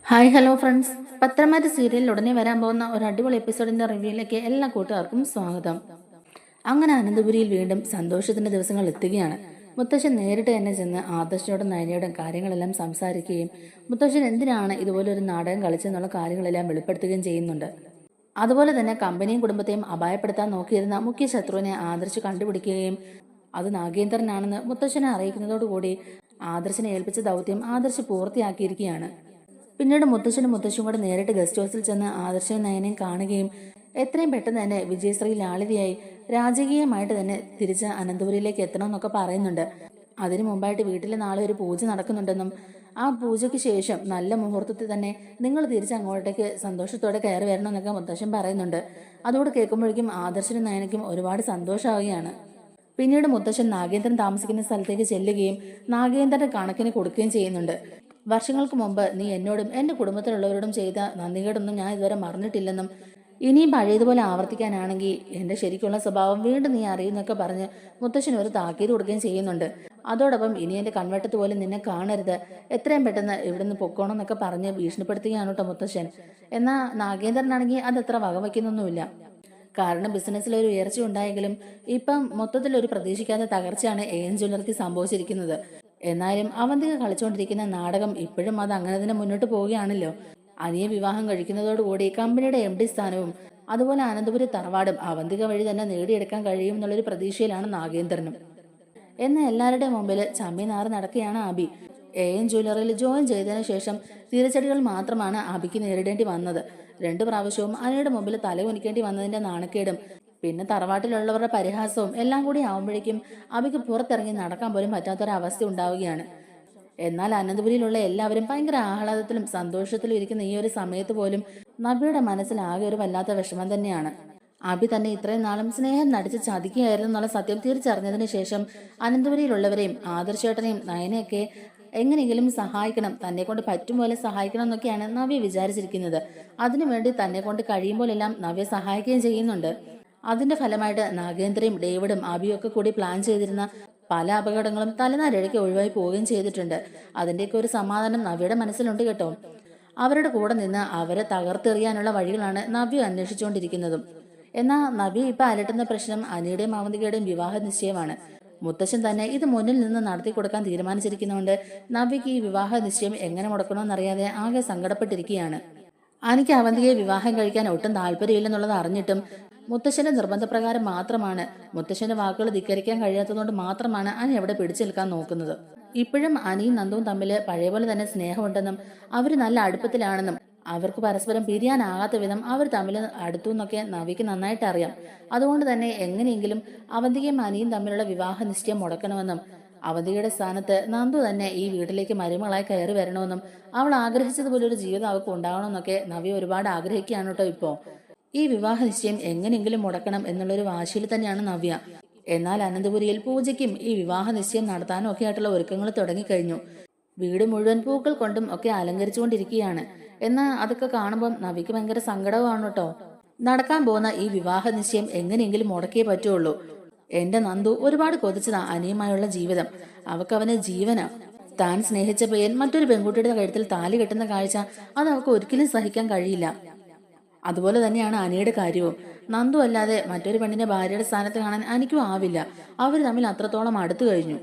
Hi hello friends, പത്രമാറ്റ് സീരിയലിൽ ഉടനെ വരാൻ പോകുന്ന ഒരു അടിപൊളി എപ്പിസോഡിന്റെ റിവ്യൂയിലേക്ക് എല്ലാ കൂട്ടുകാർക്കും സ്വാഗതം. അങ്ങനെ അനന്തപുരിയിൽ വീണ്ടും സന്തോഷത്തിന്റെ ദിവസങ്ങൾ എത്തുകയാണ്. മുത്തശ്ശൻ നേരിട്ട് തന്നെ ചെന്ന് ആദർശനോടും നയനയോടും കാര്യങ്ങളെല്ലാം സംസാരിക്കുകയും മുത്തശ്ശൻ എന്തിനാണ് ഇതുപോലൊരു നാടകം കളിച്ചെന്നുള്ള കാര്യങ്ങളെല്ലാം വെളിപ്പെടുത്തുകയും ചെയ്യുന്നുണ്ട്. അതുപോലെ തന്നെ കമ്പനിയും കുടുംബത്തെയും അപായപ്പെടുത്താൻ നോക്കിയിരുന്ന മുഖ്യ ശത്രുവിനെ ആദർശ് കണ്ടുപിടിക്കുകയും അത് നാഗേന്ദ്രനാണെന്ന് മുത്തശ്ശനെ അറിയിക്കുന്നതോടുകൂടി ആദർശിനെ ഏൽപ്പിച്ച ദൗത്യം ആദർശ് പൂർത്തിയാക്കിയിരിക്കുകയാണ്. പിന്നീട് മുത്തശ്ശനും മുത്തശ്ശിയും കൂടെ നേരിട്ട് ഗസ്റ്റ് ഹൗസിൽ ചെന്ന് ആദർശനും നയനെയും കാണുകയും എത്രയും പെട്ടെന്ന് തന്നെ വിജയശ്രീ ലാളിതയായി രാജകീയമായിട്ട് തന്നെ തിരിച്ച് അനന്തപുരിയിലേക്ക് എത്തണമെന്നൊക്കെ പറയുന്നുണ്ട്. അതിനു മുമ്പായിട്ട് വീട്ടിൽ നാളെ ഒരു പൂജ നടക്കുന്നുണ്ടെന്നും ആ പൂജയ്ക്ക് ശേഷം നല്ല മുഹൂർത്തത്തിൽ തന്നെ നിങ്ങൾ തിരിച്ച് അങ്ങോട്ടേക്ക് സന്തോഷത്തോടെ കയറി വരണമെന്നൊക്കെ മുത്തശ്ശൻ പറയുന്നുണ്ട്. അതോട് കേൾക്കുമ്പോഴേക്കും ആദർശനും നയനയ്ക്കും ഒരുപാട് സന്തോഷമാവുകയാണ്. പിന്നീട് മുത്തശ്ശൻ നാഗേന്ദ്രൻ താമസിക്കുന്ന സ്ഥലത്തേക്ക് ചെല്ലുകയും നാഗേന്ദ്രന്റെ കണക്കിന് കൊടുക്കുകയും ചെയ്യുന്നുണ്ട്. വർഷങ്ങൾക്ക് മുമ്പ് നീ എന്നോടും എന്റെ കുടുംബത്തിലുള്ളവരോടും ചെയ്ത നന്ദികേടൊന്നും ഞാൻ ഇതുവരെ മറന്നിട്ടില്ലെന്നും ഇനിയും പഴയതുപോലെ ആവർത്തിക്കാനാണെങ്കിൽ എന്റെ ശരിക്കുള്ള സ്വഭാവം വീണ്ടും നീ അറിയുന്നൊക്കെ പറഞ്ഞ് മുത്തശ്ശൻ ഒരു താക്കീത് കൊടുക്കുകയും ചെയ്യുന്നുണ്ട്. അതോടൊപ്പം ഇനി എന്റെ കൺവെട്ടത്ത് പോലും നിന്നെ കാണരുത്, എത്രയും പെട്ടെന്ന് ഇവിടുന്ന് പൊക്കോണം എന്നൊക്കെ പറഞ്ഞ് ഭീഷണിപ്പെടുത്തുകയാണ് കേട്ടോ മുത്തശ്ശൻ. എന്നാൽ നാഗേന്ദ്രനാണെങ്കിൽ അതത്ര വകവയ്ക്കുന്നൊന്നുമില്ല. കാരണം ബിസിനസ്സിൽ ഒരു ഉയർച്ച ഉണ്ടായെങ്കിലും ഇപ്പം മൊത്തത്തിലൊരു പ്രതീക്ഷിക്കാത്ത തകർച്ചയാണ് AN ജ്വല്ലറിക്ക് സംഭവിച്ചിരിക്കുന്നത്. എന്നാലും അവന്തിക കളിച്ചുകൊണ്ടിരിക്കുന്ന നാടകം ഇപ്പോഴും അത് അങ്ങനെ തന്നെ മുന്നോട്ട് പോവുകയാണല്ലോ. അനിയെ വിവാഹം കഴിക്കുന്നതോടുകൂടി കമ്പനിയുടെ MD സ്ഥാനവും അതുപോലെ അനന്തപുരി തറവാടും അവന്തിക വഴി തന്നെ നേടിയെടുക്കാൻ കഴിയും എന്നുള്ളൊരു പ്രതീക്ഷയിലാണ് നാഗേന്ദ്രനും. എന്നാൽ എല്ലാവരുടെയും മുമ്പിൽ ചമ്മിനാറ് നടക്കുകയാണ് അബി. AN ജ്വല്ലറിയിൽ ജോയിൻ ചെയ്തതിനു ശേഷം തിരിച്ചടികൾ മാത്രമാണ് അബിക്ക് നേരിടേണ്ടി വന്നത്. 2 പ്രാവശ്യവും അനിയുടെ മുമ്പിൽ തലകുനിക്കേണ്ടി വന്നതിന്റെ നാണക്കേടും പിന്നെ തറവാട്ടിലുള്ളവരുടെ പരിഹാസവും എല്ലാം കൂടി ആവുമ്പോഴേക്കും അബിക്ക് പുറത്തിറങ്ങി നടക്കാൻ പോലും പറ്റാത്തൊരവസ്ഥ ഉണ്ടാവുകയാണ്. എന്നാൽ അനന്തപുരിയിലുള്ള എല്ലാവരും ഭയങ്കര ആഹ്ലാദത്തിലും സന്തോഷത്തിലും ഇരിക്കുന്ന ഈ ഒരു സമയത്ത് പോലും നബിയുടെ മനസ്സിൽ ആകെ ഒരു വല്ലാത്ത വിഷമം തന്നെയാണ്. അബി തന്നെ ഇത്രയും നാളും സ്നേഹം നടിച്ച് ചതിക്കുകയായിരുന്നു എന്നുള്ള സത്യം തിരിച്ചറിഞ്ഞതിന് ശേഷം അനന്തപുരിയിലുള്ളവരെയും ആദർശേട്ടനെയും നയനെയൊക്കെ എങ്ങനെയെങ്കിലും സഹായിക്കണം, തന്നെ കൊണ്ട് പറ്റും പോലെ സഹായിക്കണം എന്നൊക്കെയാണ് നവ്യ വിചാരിച്ചിരിക്കുന്നത്. അതിനുവേണ്ടി തന്നെ കൊണ്ട് കഴിയുമ്പോഴെല്ലാം നവ്യ സഹായിക്കുകയും ചെയ്യുന്നുണ്ട്. അതിന്റെ ഫലമായിട്ട് നാഗേന്ദ്രയും ഡേവിഡും അബിയും ഒക്കെ കൂടി പ്ലാൻ ചെയ്തിരുന്ന പല അപകടങ്ങളും തലനാരിഴയ്ക്ക് ഒഴിവായി പോവുകയും ചെയ്തിട്ടുണ്ട്. അതിന്റെയൊക്കെ ഒരു സമാധാനം നവ്യയുടെ മനസ്സിലുണ്ട് കേട്ടോ. അവരുടെ കൂടെ നിന്ന് അവരെ തകർത്തെറിയാനുള്ള വഴികളാണ് നവ്യ അന്വേഷിച്ചുകൊണ്ടിരിക്കുന്നതും. എന്നാൽ നവ്യ ഇപ്പൊ അലട്ടുന്ന പ്രശ്നം അനിയുടെയും അവന്തികയുടെയും വിവാഹ നിശ്ചയമാണ്. മുത്തശ്ശൻ തന്നെ ഇത് മുന്നിൽ നിന്ന് നടത്തി കൊടുക്കാൻ തീരുമാനിച്ചിരിക്കുന്നതുകൊണ്ട് നവ്യക്ക് ഈ വിവാഹ നിശ്ചയം എങ്ങനെ മുടക്കണമെന്നറിയാതെ ആകെ സങ്കടപ്പെട്ടിരിക്കുകയാണ്. അനിക്ക് അവന്തികയെ വിവാഹം കഴിക്കാൻ ഒട്ടും താല്പര്യമില്ലെന്നുള്ളത് അറിഞ്ഞിട്ടും മുത്തശ്ശന്റെ നിർബന്ധപ്രകാരം മാത്രമാണ്, മുത്തശ്ശന്റെ വാക്കുകൾ ധിക്കരിക്കാൻ കഴിയാത്തതുകൊണ്ട് മാത്രമാണ് അനി അവിടെ പിടിച്ചു നിൽക്കാൻ നോക്കുന്നത്. ഇപ്പോഴും അനിയും നന്ദുവും തമ്മിൽ പഴയ പോലെ തന്നെ സ്നേഹമുണ്ടെന്നും അവർ നല്ല അടുപ്പത്തിലാണെന്നും അവർക്ക് പരസ്പരം പിരിയാനാകാത്ത വിധം അവർ തമ്മിൽ അടുത്തു എന്നൊക്കെ നവിക്ക് നന്നായിട്ട് അറിയാം. അതുകൊണ്ട് തന്നെ എങ്ങനെയെങ്കിലും അവന്തികയും അനിയും തമ്മിലുള്ള വിവാഹ നിശ്ചയം മുടക്കണമെന്നും അവന്തികയുടെ സ്ഥാനത്ത് നന്ദു തന്നെ ഈ വീട്ടിലേക്ക് മരുമകളായി കയറി വരണമെന്നും അവൾ ആഗ്രഹിച്ചതുപോലെ ഒരു ജീവിതം അവൾക്ക് ഉണ്ടാവണമെന്നൊക്കെ നവ്യ ഒരുപാട് ആഗ്രഹിക്കുകയാണ് കേട്ടോ. ഇപ്പോ ഈ വിവാഹ നിശ്ചയം എങ്ങനെയെങ്കിലും മുടക്കണം എന്നുള്ളൊരു വാശിയിൽ തന്നെയാണ് നവ്യ. എന്നാൽ അനന്തപുരിയിൽ പൂജയ്ക്കും ഈ വിവാഹ നിശ്ചയം നടത്താനും ഒക്കെ ആയിട്ടുള്ള ഒരുക്കങ്ങൾ തുടങ്ങിക്കഴിഞ്ഞു. വീട് മുഴുവൻ പൂക്കൾ കൊണ്ടും ഒക്കെ അലങ്കരിച്ചുകൊണ്ടിരിക്കുകയാണ്. എന്നാൽ അതൊക്കെ കാണുമ്പോൾ നവിക്ക് ഭയങ്കര സങ്കടവുമാണ് കേട്ടോ. നടക്കാൻ പോകുന്ന ഈ വിവാഹ നിശ്ചയം എങ്ങനെയെങ്കിലും മുടക്കിയേ പറ്റുള്ളൂ. എന്റെ നന്ദു ഒരുപാട് കൊതിച്ചതാ അനിയുമായുള്ള ജീവിതം. അവന് ജീവനാ. താൻ സ്നേഹിച്ച പയ്യൻ മറ്റൊരു പെൺകുട്ടിയുടെ കഴുത്തിൽ താലി കെട്ടുന്ന കാഴ്ച അത് അവൾക്ക് ഒരിക്കലും സഹിക്കാൻ കഴിയില്ല. അതുപോലെ തന്നെയാണ് അനിയുടെ കാര്യവും. നന്ദു അല്ലാതെ മറ്റൊരു പെണ്ണിന്റെ ഭാര്യയുടെ സ്ഥാനത്ത് കാണാൻ അനിക്കും ആവില്ല. അവർ തമ്മിൽ അത്രത്തോളം അടുത്തു കഴിഞ്ഞു.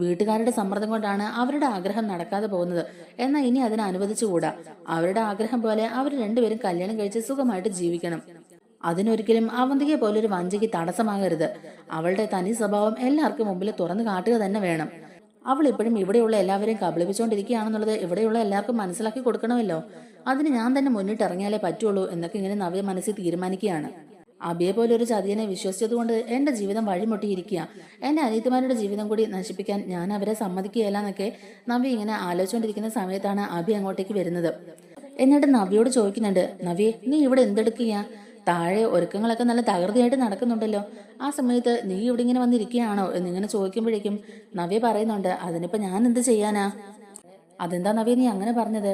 വീട്ടുകാരുടെ സമ്മർദ്ദം കൊണ്ടാണ് അവരുടെ ആഗ്രഹം നടക്കാതെ പോകുന്നത്. എന്നാൽ ഇനി അതിനെ അനുവദിച്ചുകൂടാ. അവരുടെ ആഗ്രഹം പോലെ അവർ രണ്ടുപേരും കല്യാണം കഴിച്ച് സുഖമായിട്ട് ജീവിക്കണം. അതിനൊരിക്കലും അവന്തികയെ പോലൊരു വഞ്ചിക്ക് തടസ്സമാകരുത്. അവളുടെ തനി സ്വഭാവം എല്ലാവർക്കും മുമ്പിൽ തുറന്നു കാട്ടുക തന്നെ വേണം. അവൾ ഇപ്പോഴും ഇവിടെയുള്ള എല്ലാവരെയും കബളിപ്പിച്ചുകൊണ്ടിരിക്കുകയാണെന്നുള്ളത് ഇവിടെയുള്ള എല്ലാവർക്കും മനസ്സിലാക്കി കൊടുക്കണമല്ലോ. അതിന് ഞാൻ തന്നെ മുന്നിട്ട് ഇറങ്ങിയാലേ പറ്റുള്ളൂ എന്നൊക്കെ ഇങ്ങനെ നവ്യ മനസ്സിൽ തീരുമാനിക്കുകയാണ്. അബിയെ പോലെ ഒരു ചതിയനെ വിശ്വസിച്ചതുകൊണ്ട് എന്റെ ജീവിതം വഴിമുട്ടിയിരിക്കുക. എന്റെ അനിയത്തിമാരുടെ ജീവിതം കൂടി നശിപ്പിക്കാൻ ഞാൻ അവരെ സമ്മതിക്കുകയല്ല എന്നൊക്കെ നവ്യ ഇങ്ങനെ ആലോചിച്ചുകൊണ്ടിരിക്കുന്ന സമയത്താണ് അബി അങ്ങോട്ടേക്ക് വരുന്നത്. എന്നിട്ട് നവ്യോട് ചോദിക്കുന്നുണ്ട്, നവ്യ നീ ഇവിടെ എന്തെടുക്കുക? താഴെ ഒരുക്കങ്ങളൊക്കെ നല്ല തകൃതിയായിട്ട് നടക്കുന്നുണ്ടല്ലോ. ആ സമയത്ത് നീ ഇവിടെ ഇങ്ങനെ വന്നിരിക്കുകയാണോ എന്നിങ്ങനെ ചോദിക്കുമ്പോഴേക്കും നവ്യ പറയുന്നുണ്ട്, അതിനിപ്പോ ഞാൻ എന്ത് ചെയ്യാനാ? അതെന്താ നവ്യ നീ അങ്ങനെ പറഞ്ഞത്?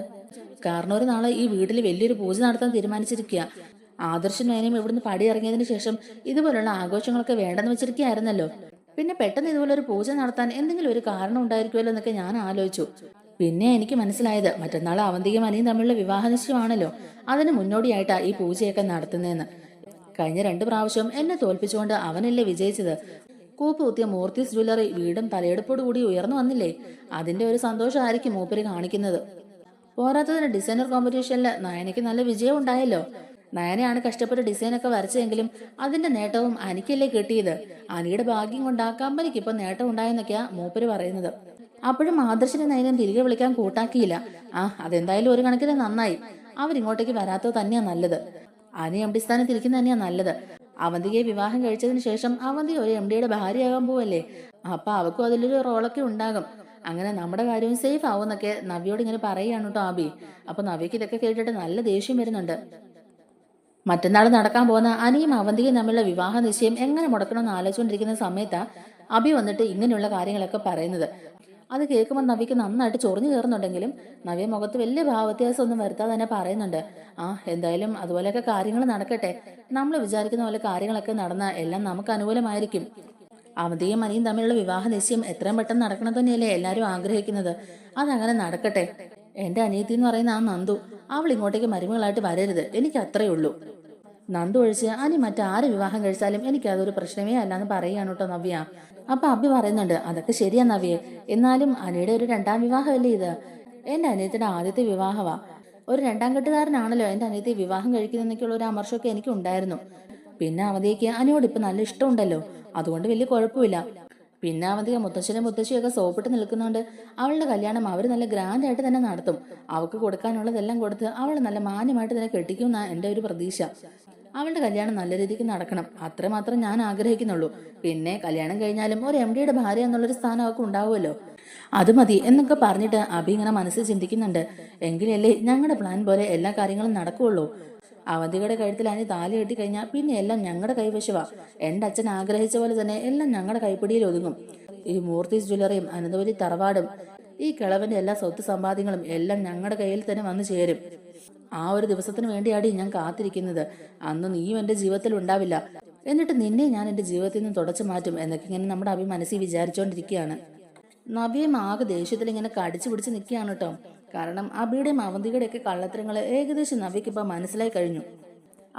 കാരണം ഒരു നാളെ ഈ വീട്ടിൽ വലിയൊരു പൂജ നടത്താൻ തീരുമാനിച്ചിരിക്കുക. ആദർശൻ നയനയും ഇവിടുന്ന് പടി ഇറങ്ങിയതിനു ശേഷം ഇതുപോലുള്ള ആഘോഷങ്ങളൊക്കെ വേണ്ടെന്ന് വെച്ചിരിക്കുകയായിരുന്നല്ലോ. പിന്നെ പെട്ടെന്ന് ഇതുപോലെ ഒരു പൂജ നടത്താൻ എന്തെങ്കിലും ഒരു കാരണം ഉണ്ടായിരിക്കുമല്ലോ എന്നൊക്കെ ഞാൻ ആലോചിച്ചു. പിന്നെ എനിക്ക് മനസ്സിലായത് മറ്റന്നാൾ അവന്തികയും അനിയും തമ്മിലുള്ള വിവാഹ നിശ്ചയമാണല്ലോ, അതിന് മുന്നോടിയായിട്ടാ ഈ പൂജയൊക്കെ നടത്തുന്നതെന്ന്. കഴിഞ്ഞ 2 പ്രാവശ്യം എന്നെ തോൽപ്പിച്ചുകൊണ്ട് അവനല്ലേ വിജയിച്ചത്. കൂപ്പ് കുത്തിയ മൂർത്തീസ് ജ്വല്ലറി വീടും തലയെടുപ്പോടു കൂടി ഉയർന്നു വന്നില്ലേ, അതിന്റെ ഒരു സന്തോഷമായിരിക്കും മൂപ്പര് കാണിക്കുന്നത്. പോരാത്തതിന് ഡിസൈനർ കോമ്പറ്റീഷനിൽ നയനയ്ക്ക് നല്ല വിജയം ഉണ്ടായല്ലോ. നയനയാണ് കഷ്ടപ്പെട്ട് ഡിസൈനൊക്കെ വരച്ചെങ്കിലും അതിന്റെ നേട്ടവും അനിക്കല്ലേ കിട്ടിയത്. അനിയുടെ ഭാഗ്യം കൊണ്ടാ കമ്പനിക്ക് ഇപ്പൊ നേട്ടം ഉണ്ടായെന്നൊക്കെയാ മൂപ്പര് പറയുന്നത്. അപ്പോഴും ആദർശിനെ നയനം തിരികെ വിളിക്കാൻ കൂട്ടാക്കിയില്ല. അതെന്തായാലും ഒരു കണക്കിന് നന്നായി. അവരിങ്ങോട്ടേക്ക് വരാത്തത് തന്നെയാ നല്ലത്. അനി എം ഡി സ്ഥാനത്തിരിക്കുന്ന തന്നെയാ നല്ലത്. അവന്തികയെ വിവാഹം കഴിച്ചതിന് ശേഷം അവന്തി ഒരു എം ഡിയുടെ ഭാര്യയാകാൻ പോവല്ലേ. അപ്പൊ അവക്കും അതിലൊരു റോളൊക്കെ ഉണ്ടാകും. അങ്ങനെ നമ്മുടെ കാര്യവും സേഫ് ആവുമെന്നൊക്കെ നവ്യോട് ഇങ്ങനെ പറയുകയാണ് കേട്ടോ ആബി. അപ്പൊ നവ്യക്ക് ഇതൊക്കെ കേട്ടിട്ട് നല്ല ദേഷ്യം വരുന്നുണ്ട്. മറ്റന്നാൾ നടക്കാൻ പോകുന്ന അനിയും അവന്തികയും തമ്മിലുള്ള വിവാഹ നിശ്ചയം എങ്ങനെ മുടക്കണമെന്ന് ആലോചിച്ചുകൊണ്ടിരിക്കുന്ന സമയത്താ അബി വന്നിട്ട് ഇങ്ങനെയുള്ള കാര്യങ്ങളൊക്കെ പറയുന്നത്. അത് കേൾക്കുമ്പോൾ നവ്യക്ക് നന്നായിട്ട് ചൊറിഞ്ഞു കയറുന്നുണ്ടെങ്കിലും നവ്യ മുഖത്ത് വലിയ ഭാവവ്യത്യാസം ഒന്നും വരുത്താതെ തന്നെ പറയുന്നുണ്ട്. എന്തായാലും അതുപോലെയൊക്കെ കാര്യങ്ങൾ നടക്കട്ടെ. നമ്മൾ വിചാരിക്കുന്ന പോലെ കാര്യങ്ങളൊക്കെ നടന്നാൽ എല്ലാം നമുക്ക് അനുകൂലമായിരിക്കും. അവന്തിയും അനിയും തമ്മിലുള്ള വിവാഹ നിശ്ചയം എത്രയും പെട്ടെന്ന് നടക്കണം തന്നെയല്ലേ എല്ലാവരും ആഗ്രഹിക്കുന്നത്. അതങ്ങനെ നടക്കട്ടെ. എന്റെ അനിയത്തി എന്ന് പറയുന്ന ആ നന്ദു, അവൾ ഇങ്ങോട്ടേക്ക് മരുമകളായിട്ട് വരരുത്, എനിക്ക് അത്രേ ഉള്ളൂ. നന്ദു ഒഴിച്ച് അനി മറ്റാര് വിവാഹം കഴിച്ചാലും എനിക്ക് അതൊരു പ്രശ്നമേ അല്ലാന്ന് പറയാണ് കേട്ടോ നവ്യ. അപ്പൊ അഭി പറയുന്നുണ്ട്, അതൊക്കെ ശരിയാ നവ്യെ, എന്നാലും അനിയുടെ ഒരു 2ാം വിവാഹമല്ലേ ഇത്. എന്റെ അനിയത്തിയുടെ ആദ്യത്തെ വിവാഹമാ. ഒരു 2ാം കെട്ടുകാരനാണല്ലോ എന്റെ അനിയത്തെ വിവാഹം കഴിക്കുന്നതെന്നൊക്കെയുള്ള ഒരു അമർഷമൊക്കെ എനിക്ക് ഉണ്ടായിരുന്നു. പിന്നെ അവധിക്ക് അനിയോട് ഇപ്പൊ നല്ല ഇഷ്ടമുണ്ടല്ലോ, അതുകൊണ്ട് വലിയ കുഴപ്പമില്ല. പിന്നെ അവധിക മുത്തശ്ശനും മുത്തശ്ശിയൊക്കെ സോപ്പിട്ട് നിൽക്കുന്നോണ്ട് അവളുടെ കല്യാണം അവർ നല്ല ഗ്രാൻഡ് ആയിട്ട് തന്നെ നടത്തും. അവൾക്ക് കൊടുക്കാനുള്ളതെല്ലാം കൊടുത്ത് അവൾ നല്ല മാന്യമായിട്ട് തന്നെ കെട്ടിക്കുമെന്നാ എന്റെ ഒരു പ്രതീക്ഷ. അവളുടെ കല്യാണം നല്ല രീതിക്ക് നടക്കണം, അത്രമാത്രം ഞാൻ ആഗ്രഹിക്കുന്നുള്ളൂ. പിന്നെ കല്യാണം കഴിഞ്ഞാലും ഒരു എം ഡിയുടെ ഭാര്യ എന്നുള്ളൊരു സ്ഥാനം അവൾക്ക് ഉണ്ടാവുമല്ലോ, അത് മതി എന്നൊക്കെ പറഞ്ഞിട്ട് അഭി ഇങ്ങനെ മനസ്സിൽ ചിന്തിക്കുന്നുണ്ട്. എങ്കിലല്ലേ ഞങ്ങളുടെ പ്ലാൻ പോലെ എല്ലാ കാര്യങ്ങളും നടക്കുകയുള്ളൂ. അവന്തികയുടെ കഴുത്തിൽ അനി താലി കെട്ടി കഴിഞ്ഞാൽ പിന്നെ എല്ലാം ഞങ്ങളുടെ കൈവശവാ. എന്റെ അച്ഛൻ ആഗ്രഹിച്ച പോലെ തന്നെ എല്ലാം ഞങ്ങളുടെ കൈപ്പിടിയിൽ ഒതുങ്ങും. ഈ മൂർത്തീസ് ജ്വല്ലറിയും അനന്തപുരി തറവാടും ഈ കിളവന്റെ എല്ലാ സ്വത്ത് സമ്പാദ്യങ്ങളും എല്ലാം ഞങ്ങളുടെ കയ്യിൽ തന്നെ വന്നു ചേരും. ആ ഒരു ദിവസത്തിന് വേണ്ടിയാണ് ഞാൻ കാത്തിരിക്കുന്നത്. അന്ന് നീയും എന്റെ ജീവിതത്തിൽ ഉണ്ടാവില്ല, എന്നിട്ട് നിന്നെ ഞാൻ എന്റെ ജീവിതത്തിൽ നിന്ന് തുടച്ചു മാറ്റും എന്നൊക്കെ ഇങ്ങനെ നമ്മുടെ അഭി മനസ്സിൽ വിചാരിച്ചുകൊണ്ടിരിക്കുകയാണ്. നവ്യയും ആകെ ദേഷ്യത്തിൽ ഇങ്ങനെ കടിച്ചു പിടിച്ച് നിൽക്കുകയാണ് കേട്ടോ. കാരണം അബിയുടെയും അവന്തികയുടെ ഒക്കെ കള്ളത്തരങ്ങൾ ഏകദേശം നവ്യക്ക് ഇപ്പൊ മനസ്സിലായി കഴിഞ്ഞു.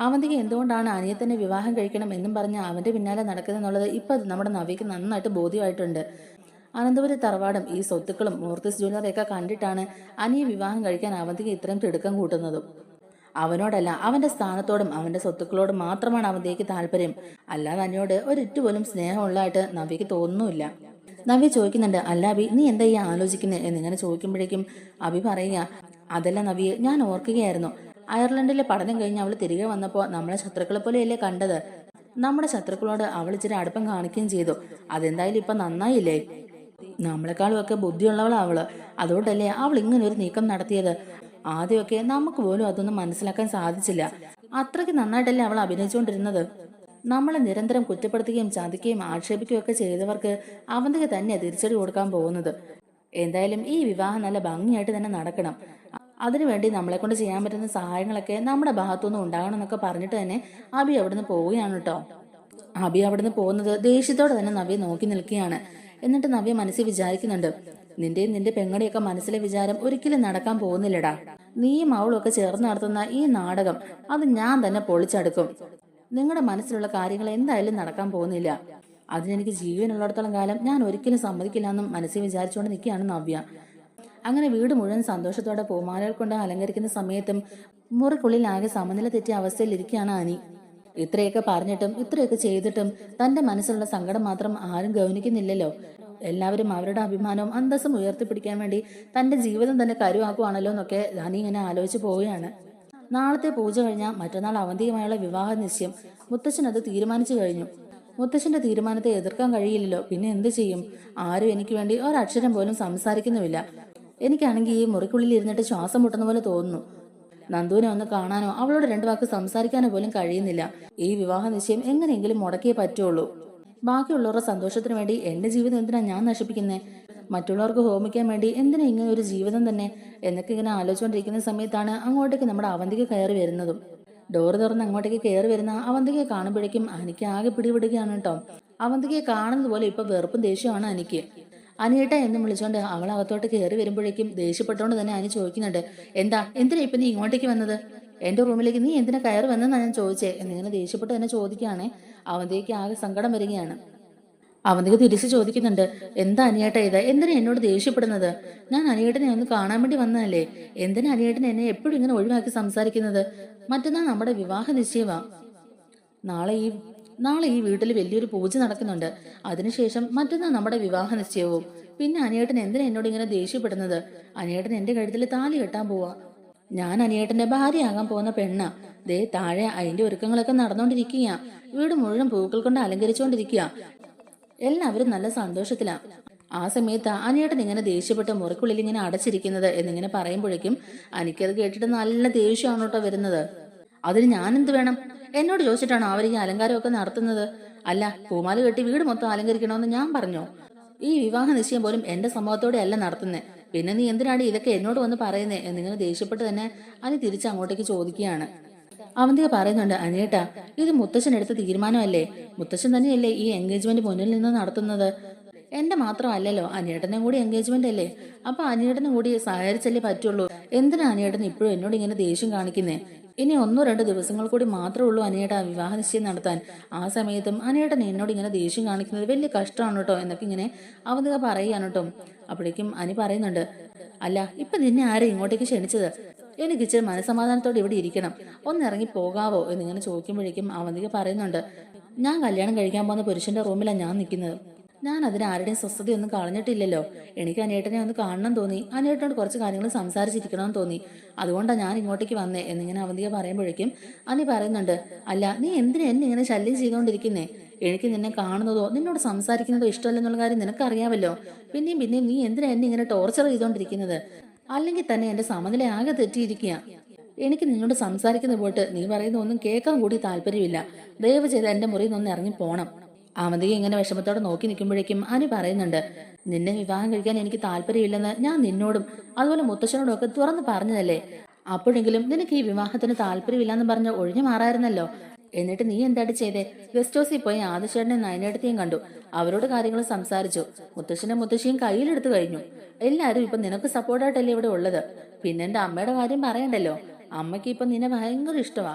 അവന്തിക എന്തുകൊണ്ടാണ് അനിയത്തിനെ വിവാഹം കഴിക്കണം എന്നും പറഞ്ഞ് അവന്റെ പിന്നാലെ നടക്കുന്നെന്നുള്ളത് ഇപ്പൊ നമ്മുടെ നവ്യക്ക് നന്നായിട്ട് ബോധ്യമായിട്ടുണ്ട്. അനന്തപുരി തറവാടും ഈ സ്വത്തുക്കളും മൂർത്തീസ് ജ്വല്ലറിയൊക്കെ കണ്ടിട്ടാണ് അനിയെ വിവാഹം കഴിക്കാൻ അവന്തിക ഇത്രയും തിടുക്കം കൂട്ടുന്നതും. അവനോടല്ല, അവന്റെ സ്ഥാനത്തോടും അവന്റെ സ്വത്തുക്കളോടും മാത്രമാണ് അവന്തികയ്ക്ക് താല്പര്യം. അല്ലാതെ അനിയോട് ഒരിറ്റു പോലും സ്നേഹമുള്ളതായിട്ട് നവ്യക്ക് തോന്നുന്നില്ല. നവ്യ ചോദിക്കുന്നുണ്ട്, അല്ല അഭി നീ എന്താ ഈ ആലോചിക്കുന്നത് എന്നിങ്ങനെ ചോദിക്കുമ്പോഴേക്കും അഭി പറയുക, അതല്ല നവ്യെ, ഞാൻ ഓർക്കുകയായിരുന്നു. അയർലൻഡിലെ പഠനം കഴിഞ്ഞ് അവൾ തിരികെ വന്നപ്പോൾ നമ്മളെ ശത്രുക്കളെ പോലെയല്ലേ കണ്ടത്. നമ്മുടെ ശത്രുക്കളോട് അവൾ ഇച്ചിരി അടുപ്പം കാണിക്കുകയും ചെയ്തു. അതെന്തായാലും ഇപ്പൊ നന്നായില്ലേ. നമ്മളെക്കാളും ഒക്കെ ബുദ്ധിയുള്ളവളാ അവള്, അതുകൊണ്ടല്ലേ അവൾ ഇങ്ങനെ ഒരു നീക്കം നടത്തിയത്. ആദ്യമൊക്കെ നമുക്ക് പോലും അതൊന്നും മനസ്സിലാക്കാൻ സാധിച്ചില്ല. അത്രയ്ക്ക് നന്നായിട്ടല്ലേ അവൾ അഭിനയിച്ചുകൊണ്ടിരുന്നത്. നമ്മളെ നിരന്തരം കുറ്റപ്പെടുത്തുകയും ചതിക്കുകയും ആക്ഷേപിക്കുകയും ഒക്കെ ചെയ്തവർക്ക് അവന്തിക തന്നെ തിരിച്ചടി കൊടുക്കാൻ പോകുന്നത്. എന്തായാലും ഈ വിവാഹം നല്ല ഭംഗിയായിട്ട് തന്നെ നടക്കണം. അതിനുവേണ്ടി നമ്മളെ കൊണ്ട് ചെയ്യാൻ പറ്റുന്ന സഹായങ്ങളൊക്കെ നമ്മുടെ ഭാഗത്തുനിന്ന് ഉണ്ടാകണം എന്നൊക്കെ പറഞ്ഞിട്ട് തന്നെ അബി അവിടുന്ന് പോവുകയാണ് കേട്ടോ. അബി അവിടുന്ന് പോകുന്നത് ദേഷ്യത്തോടെ തന്നെ നവ്യ നോക്കി നിൽക്കുകയാണ്. എന്നിട്ട് നവ്യ മനസ്സിൽ വിചാരിക്കുന്നുണ്ട്, നിന്റെയും നിന്റെ പെങ്ങളുടെയൊക്കെ മനസ്സിലെ വിചാരം ഒരിക്കലും നടക്കാൻ പോകുന്നില്ലടാ. നീയും അവളും ഒക്കെ ചേർന്ന് നടത്തുന്ന ഈ നാടകം അത് ഞാൻ തന്നെ പൊളിച്ചെടുക്കും. നിങ്ങളുടെ മനസ്സിലുള്ള കാര്യങ്ങൾ എന്തായാലും നടക്കാൻ പോകുന്നില്ല. അതിനെനിക്ക് ജീവനുള്ളിടത്തോളം കാലം ഞാൻ ഒരിക്കലും സമ്മതിക്കില്ല എന്നും മനസ്സിൽ വിചാരിച്ചുകൊണ്ട് നിൽക്കുകയാണ് നവ്യ. അങ്ങനെ വീട് മുഴുവൻ സന്തോഷത്തോടെ പൂമാലകൾ കൊണ്ട് അലങ്കരിക്കുന്ന സമയത്തും മുറിക്കുള്ളിൽ ആകെ സമനില തെറ്റിയ അവസ്ഥയിൽ ഇരിക്കുകയാണ് അനി. ഇത്രയൊക്കെ പറഞ്ഞിട്ടും ഇത്രയൊക്കെ ചെയ്തിട്ടും തന്റെ മനസ്സിലുള്ള സങ്കടം മാത്രം ആരും ഗൗനിക്കുന്നില്ലല്ലോ. എല്ലാവരും അവരുടെ അഭിമാനവും അന്തസ്സും ഉയർത്തിപ്പിടിക്കാൻ വേണ്ടി തന്റെ ജീവിതം തന്നെ കരുവാക്കുവാണല്ലോ എന്നൊക്കെ അനി ഇങ്ങനെ ആലോചിച്ച് പോവുകയാണ്. നാളത്തെ പൂജ കഴിഞ്ഞാൽ മറ്റന്നാൾ അവന്തിയുമായുള്ള വിവാഹ നിശ്ചയം. മുത്തച്ഛൻ അത് തീരുമാനിച്ചു കഴിഞ്ഞു. മുത്തച്ഛന്റെ തീരുമാനത്തെ എതിർക്കാൻ കഴിയില്ലല്ലോ, പിന്നെ എന്ത് ചെയ്യും? ആരും എനിക്ക് വേണ്ടി ഒരക്ഷരം പോലും സംസാരിക്കുന്നുമില്ല. എനിക്കാണെങ്കിൽ ഈ മുറിക്കുള്ളിൽ ഇരുന്നിട്ട് ശ്വാസം മുട്ടുന്ന പോലെ തോന്നുന്നു. നന്ദുവിനെ ഒന്ന് കാണാനോ അവളോട് 2 വാക്ക് സംസാരിക്കാനോ പോലും കഴിയുന്നില്ല. ഈ വിവാഹ നിശ്ചയം എങ്ങനെയെങ്കിലും മുടക്കിയേ പറ്റുള്ളൂ. ബാക്കിയുള്ളവരുടെ സന്തോഷത്തിന് വേണ്ടി എന്റെ ജീവിതം എന്തിനാ ഞാൻ നശിപ്പിക്കുന്നേ? മറ്റുള്ളവർക്ക് ഹോമിക്കാൻ വേണ്ടി എന്തിനാ ഇങ്ങനെ ഒരു ജീവിതം തന്നെ എന്നൊക്കെ ഇങ്ങനെ ആലോചിച്ചുകൊണ്ടിരിക്കുന്ന സമയത്താണ് അങ്ങോട്ടേക്ക് നമ്മുടെ അവന്തിക കയറി വരുന്നതും. ഡോറ് തുറന്ന് അങ്ങോട്ടേക്ക് കയറി വരുന്ന അവന്തികയെ കാണുമ്പോഴേക്കും എനിക്ക് ആകെ പിടിവിടുകയാണ് കേട്ടോ. അവന്തികയെ കാണുന്നത് പോലെ ഇപ്പൊ വെറുപ്പും ദേഷ്യമാണ് എനിക്ക്. അനിയേട്ട എന്ന് വിളിച്ചോണ്ട് അവൾ അകത്തോട്ട് കയറി വരുമ്പോഴേക്കും ദേഷ്യപ്പെട്ടുകൊണ്ട് തന്നെ അനി ചോദിക്കുന്നുണ്ട്, എന്തിനാ ഇപ്പൊ നീ ഇങ്ങോട്ടേക്ക് വന്നത്? എന്റെ റൂമിലേക്ക് നീ എന്തിനാ കയറി വന്നെന്നാ ഞാൻ ചോദിച്ചേ എന്നിങ്ങനെ ദേഷ്യപ്പെട്ട് തന്നെ ചോദിക്കുകയാണെ. അവന്തേക്ക് ആകെ സങ്കടം വരികയാണ്. അവന്തിക തിരിച്ചു ചോദിക്കുന്നുണ്ട്, എന്താ അനിയേട്ട ഇത്? എന്തിനാ എന്നോട് ദേഷ്യപ്പെടുന്നത്? ഞാൻ അനിയേട്ടനെ ഒന്ന് കാണാൻ വേണ്ടി വന്നതല്ലേ. എന്തിനാ അനിയേട്ടൻ എന്നെ എപ്പോഴും ഇങ്ങനെ ഒഴിവാക്കി സംസാരിക്കുന്നത്? മറ്റന്നാൾ നമ്മുടെ വിവാഹ നിശ്ചയമാ. നാളെ ഈ വീട്ടിൽ വലിയൊരു പൂജ നടക്കുന്നുണ്ട്. അതിനുശേഷം മറ്റന്നാൾ നമ്മുടെ വിവാഹ നിശ്ചയവും. പിന്നെ അനിയേട്ടൻ എന്തിനാ എന്നോട് ഇങ്ങനെ ദേഷ്യപ്പെടുന്നത്? അനിയേട്ടൻ എന്റെ കഴുത്തിൽ താലി കെട്ടാൻ പോവാ. ഞാൻ അനിയേട്ടന്റെ ഭാര്യയാകാൻ പോകുന്ന പെണ്ണ. ദേ താഴെ അതിന്റെ ഒരുക്കങ്ങളൊക്കെ നടന്നുകൊണ്ടിരിക്കുക. വീട് മുഴുവൻ പൂക്കൾ കൊണ്ട് അലങ്കരിച്ചുകൊണ്ടിരിക്കുക. എല്ലാവരും നല്ല സന്തോഷത്തിലാ. ആ സമയത്ത് അനിയേട്ടൻ ഇങ്ങനെ ദേഷ്യപ്പെട്ട് മുറിക്കുള്ളിൽ ഇങ്ങനെ അടച്ചിരിക്കുന്നത് എന്നിങ്ങനെ പറയുമ്പോഴേക്കും എനിക്കത് കേട്ടിട്ട് നല്ല ദേഷ്യമാണ് കേട്ടോ വരുന്നത്. അതിന് ഞാനെന്ത് വേണം? എന്നോട് ചോദിച്ചിട്ടാണോ അവർ ഈ അലങ്കാരമൊക്കെ നടത്തുന്നത്? അല്ല, പൂമാല കെട്ടി വീട് മൊത്തം അലങ്കരിക്കണമെന്ന് ഞാൻ പറഞ്ഞോ? ഈ വിവാഹ നിശ്ചയം പോലും എന്റെ സമൂഹത്തോടെ അല്ല നടത്തുന്നേ. പിന്നെ നീ എന്തിനാണ് ഇതൊക്കെ എന്നോട് വന്ന് പറയുന്നേ എന്നിങ്ങനെ ദേഷ്യപ്പെട്ട് തന്നെ അനി തിരിച്ച് അങ്ങോട്ടേക്ക് ചോദിക്കുകയാണ്. അവന്തിക പറയുന്നുണ്ട്, അനിയേട്ടാ ഇത് മുത്തശ്ശൻ എടുത്ത തീരുമാനമല്ലേ? മുത്തശ്ശൻ തന്നെയല്ലേ ഈ എൻഗേജ്മെന്റ് മുന്നിൽ നിന്ന് നടത്തുന്നത്. എന്റെ മാത്രമല്ലല്ലോ, അനിയേട്ടനെ കൂടി എൻഗേജ്മെന്റ് അല്ലേ. അപ്പൊ അനിയേട്ടനും കൂടി സഹകരിച്ചല്ലേ പറ്റുള്ളൂ. എന്തിനാ അനിയേട്ടൻ ഇപ്പോഴും എന്നോട് ഇങ്ങനെ ദേഷ്യം കാണിക്കുന്നേ? ഇനി 1-2 ദിവസങ്ങൾ കൂടി മാത്രമേ ഉള്ളൂ അനിയേട്ടാ വിവാഹ നിശ്ചയം നടത്താൻ. ആ സമയത്തും അനിയേട്ടൻ എന്നോട് ഇങ്ങനെ ദേഷ്യം കാണിക്കുന്നത് വലിയ കഷ്ടമാണ് കേട്ടോ എന്നൊക്കെ ഇങ്ങനെ അവന്തിക പറയുകയാണ് കേട്ടോ. അപ്പോഴേക്കും അനി പറയുന്നുണ്ട്, അല്ല ഇപ്പൊ നിന്നെ ആരും ഇങ്ങോട്ടേക്ക് ക്ഷണിച്ചത്? എനിക്ക് ഇച്ചിരി മനസമാധാനത്തോടെ ഇവിടെ ഇരിക്കണം, ഒന്നിറങ്ങി പോകാവോ എന്നിങ്ങനെ ചോദിക്കുമ്പോഴേക്കും അവന്തിക പറയുന്നുണ്ട്, ഞാൻ കല്യാണം കഴിക്കാൻ പോകുന്ന പുരുഷന്റെ റൂമിലാണ് ഞാൻ നിൽക്കുന്നത്. ഞാൻ അതിന് ആരുടെയും സ്വസ്ഥതയൊന്നും കളഞ്ഞിട്ടില്ലല്ലോ. എനിക്ക് അനിയേട്ടനെ ഒന്ന് കാണണം തോന്നി, അനിയേട്ടനോട് കുറച്ച് കാര്യങ്ങൾ സംസാരിച്ചിരിക്കണമെന്ന് തോന്നി. അതുകൊണ്ടാണ് ഞാൻ ഇങ്ങോട്ടേക്ക് വന്നേ എന്നിങ്ങനെ അവന്തിക പറയുമ്പോഴേക്കും അനി പറയുന്നുണ്ട്, അല്ല നീ എന്തിനാ എന്നെ ഇങ്ങനെ ശല്യം ചെയ്തുകൊണ്ടിരിക്കുന്നേ? എനിക്ക് നിന്നെ കാണുന്നതോ നിന്നോട് സംസാരിക്കുന്നതോ ഇഷ്ടമല്ലെന്നുള്ള കാര്യം നിനക്കറിയാമല്ലോ. പിന്നെയും നീ എന്തിനാ എന്നെ ഇങ്ങനെ ടോർച്ചർ ചെയ്തുകൊണ്ടിരിക്കുന്നത്? അല്ലെങ്കിൽ തന്നെ എന്റെ സമനില ആകെ തെറ്റിയിരിക്കുക. എനിക്ക് നിന്നോട് സംസാരിക്കുന്ന പോയിട്ട് നീ പറയുന്ന ഒന്നും കേൾക്കാൻ കൂടി താല്പര്യമില്ല. ദയവ് ചെയ്ത് എന്റെ മുറിയിൽ നിന്ന് ഇറങ്ങി പോണം. അവന്തിക ഇങ്ങനെ വിഷമത്തോടെ നോക്കി നിൽക്കുമ്പോഴേക്കും അനു പറയുന്നുണ്ട്, നിന്നെ വിവാഹം കഴിക്കാൻ എനിക്ക് താല്പര്യമില്ലെന്ന് ഞാൻ നിന്നോടും അതുപോലെ മുത്തശ്ശനോടും ഒക്കെ തുറന്ന് പറഞ്ഞതല്ലേ. അപ്പോഴെങ്കിലും നിനക്ക് ഈ വിവാഹത്തിന് താല്പര്യമില്ലെന്ന് പറഞ്ഞ് ഒഴിഞ്ഞു മാറായിരുന്നല്ലോ. എന്നിട്ട് നീ എന്തായിട്ട് ചെയ്തേ? ഗസ്റ്റ് ഹൗസിൽ പോയി ആദിശേട്ടനെ നയനേടത്തെയും കണ്ടു. അവരോട് കാര്യങ്ങൾ സംസാരിച്ചു. മുത്തശ്ശനും മുത്തശ്ശിയും കയ്യിലെടുത്തു കഴിഞ്ഞു. എല്ലാരും ഇപ്പൊ നിനക്ക് സപ്പോർട്ടായിട്ടല്ലേ ഇവിടെ ഉള്ളത്. പിന്നെ എന്റെ അമ്മയുടെ കാര്യം പറയണ്ടല്ലോ. അമ്മയ്ക്ക് ഇപ്പൊ നിന്നെ ഭയങ്കര ഇഷ്ടമാ.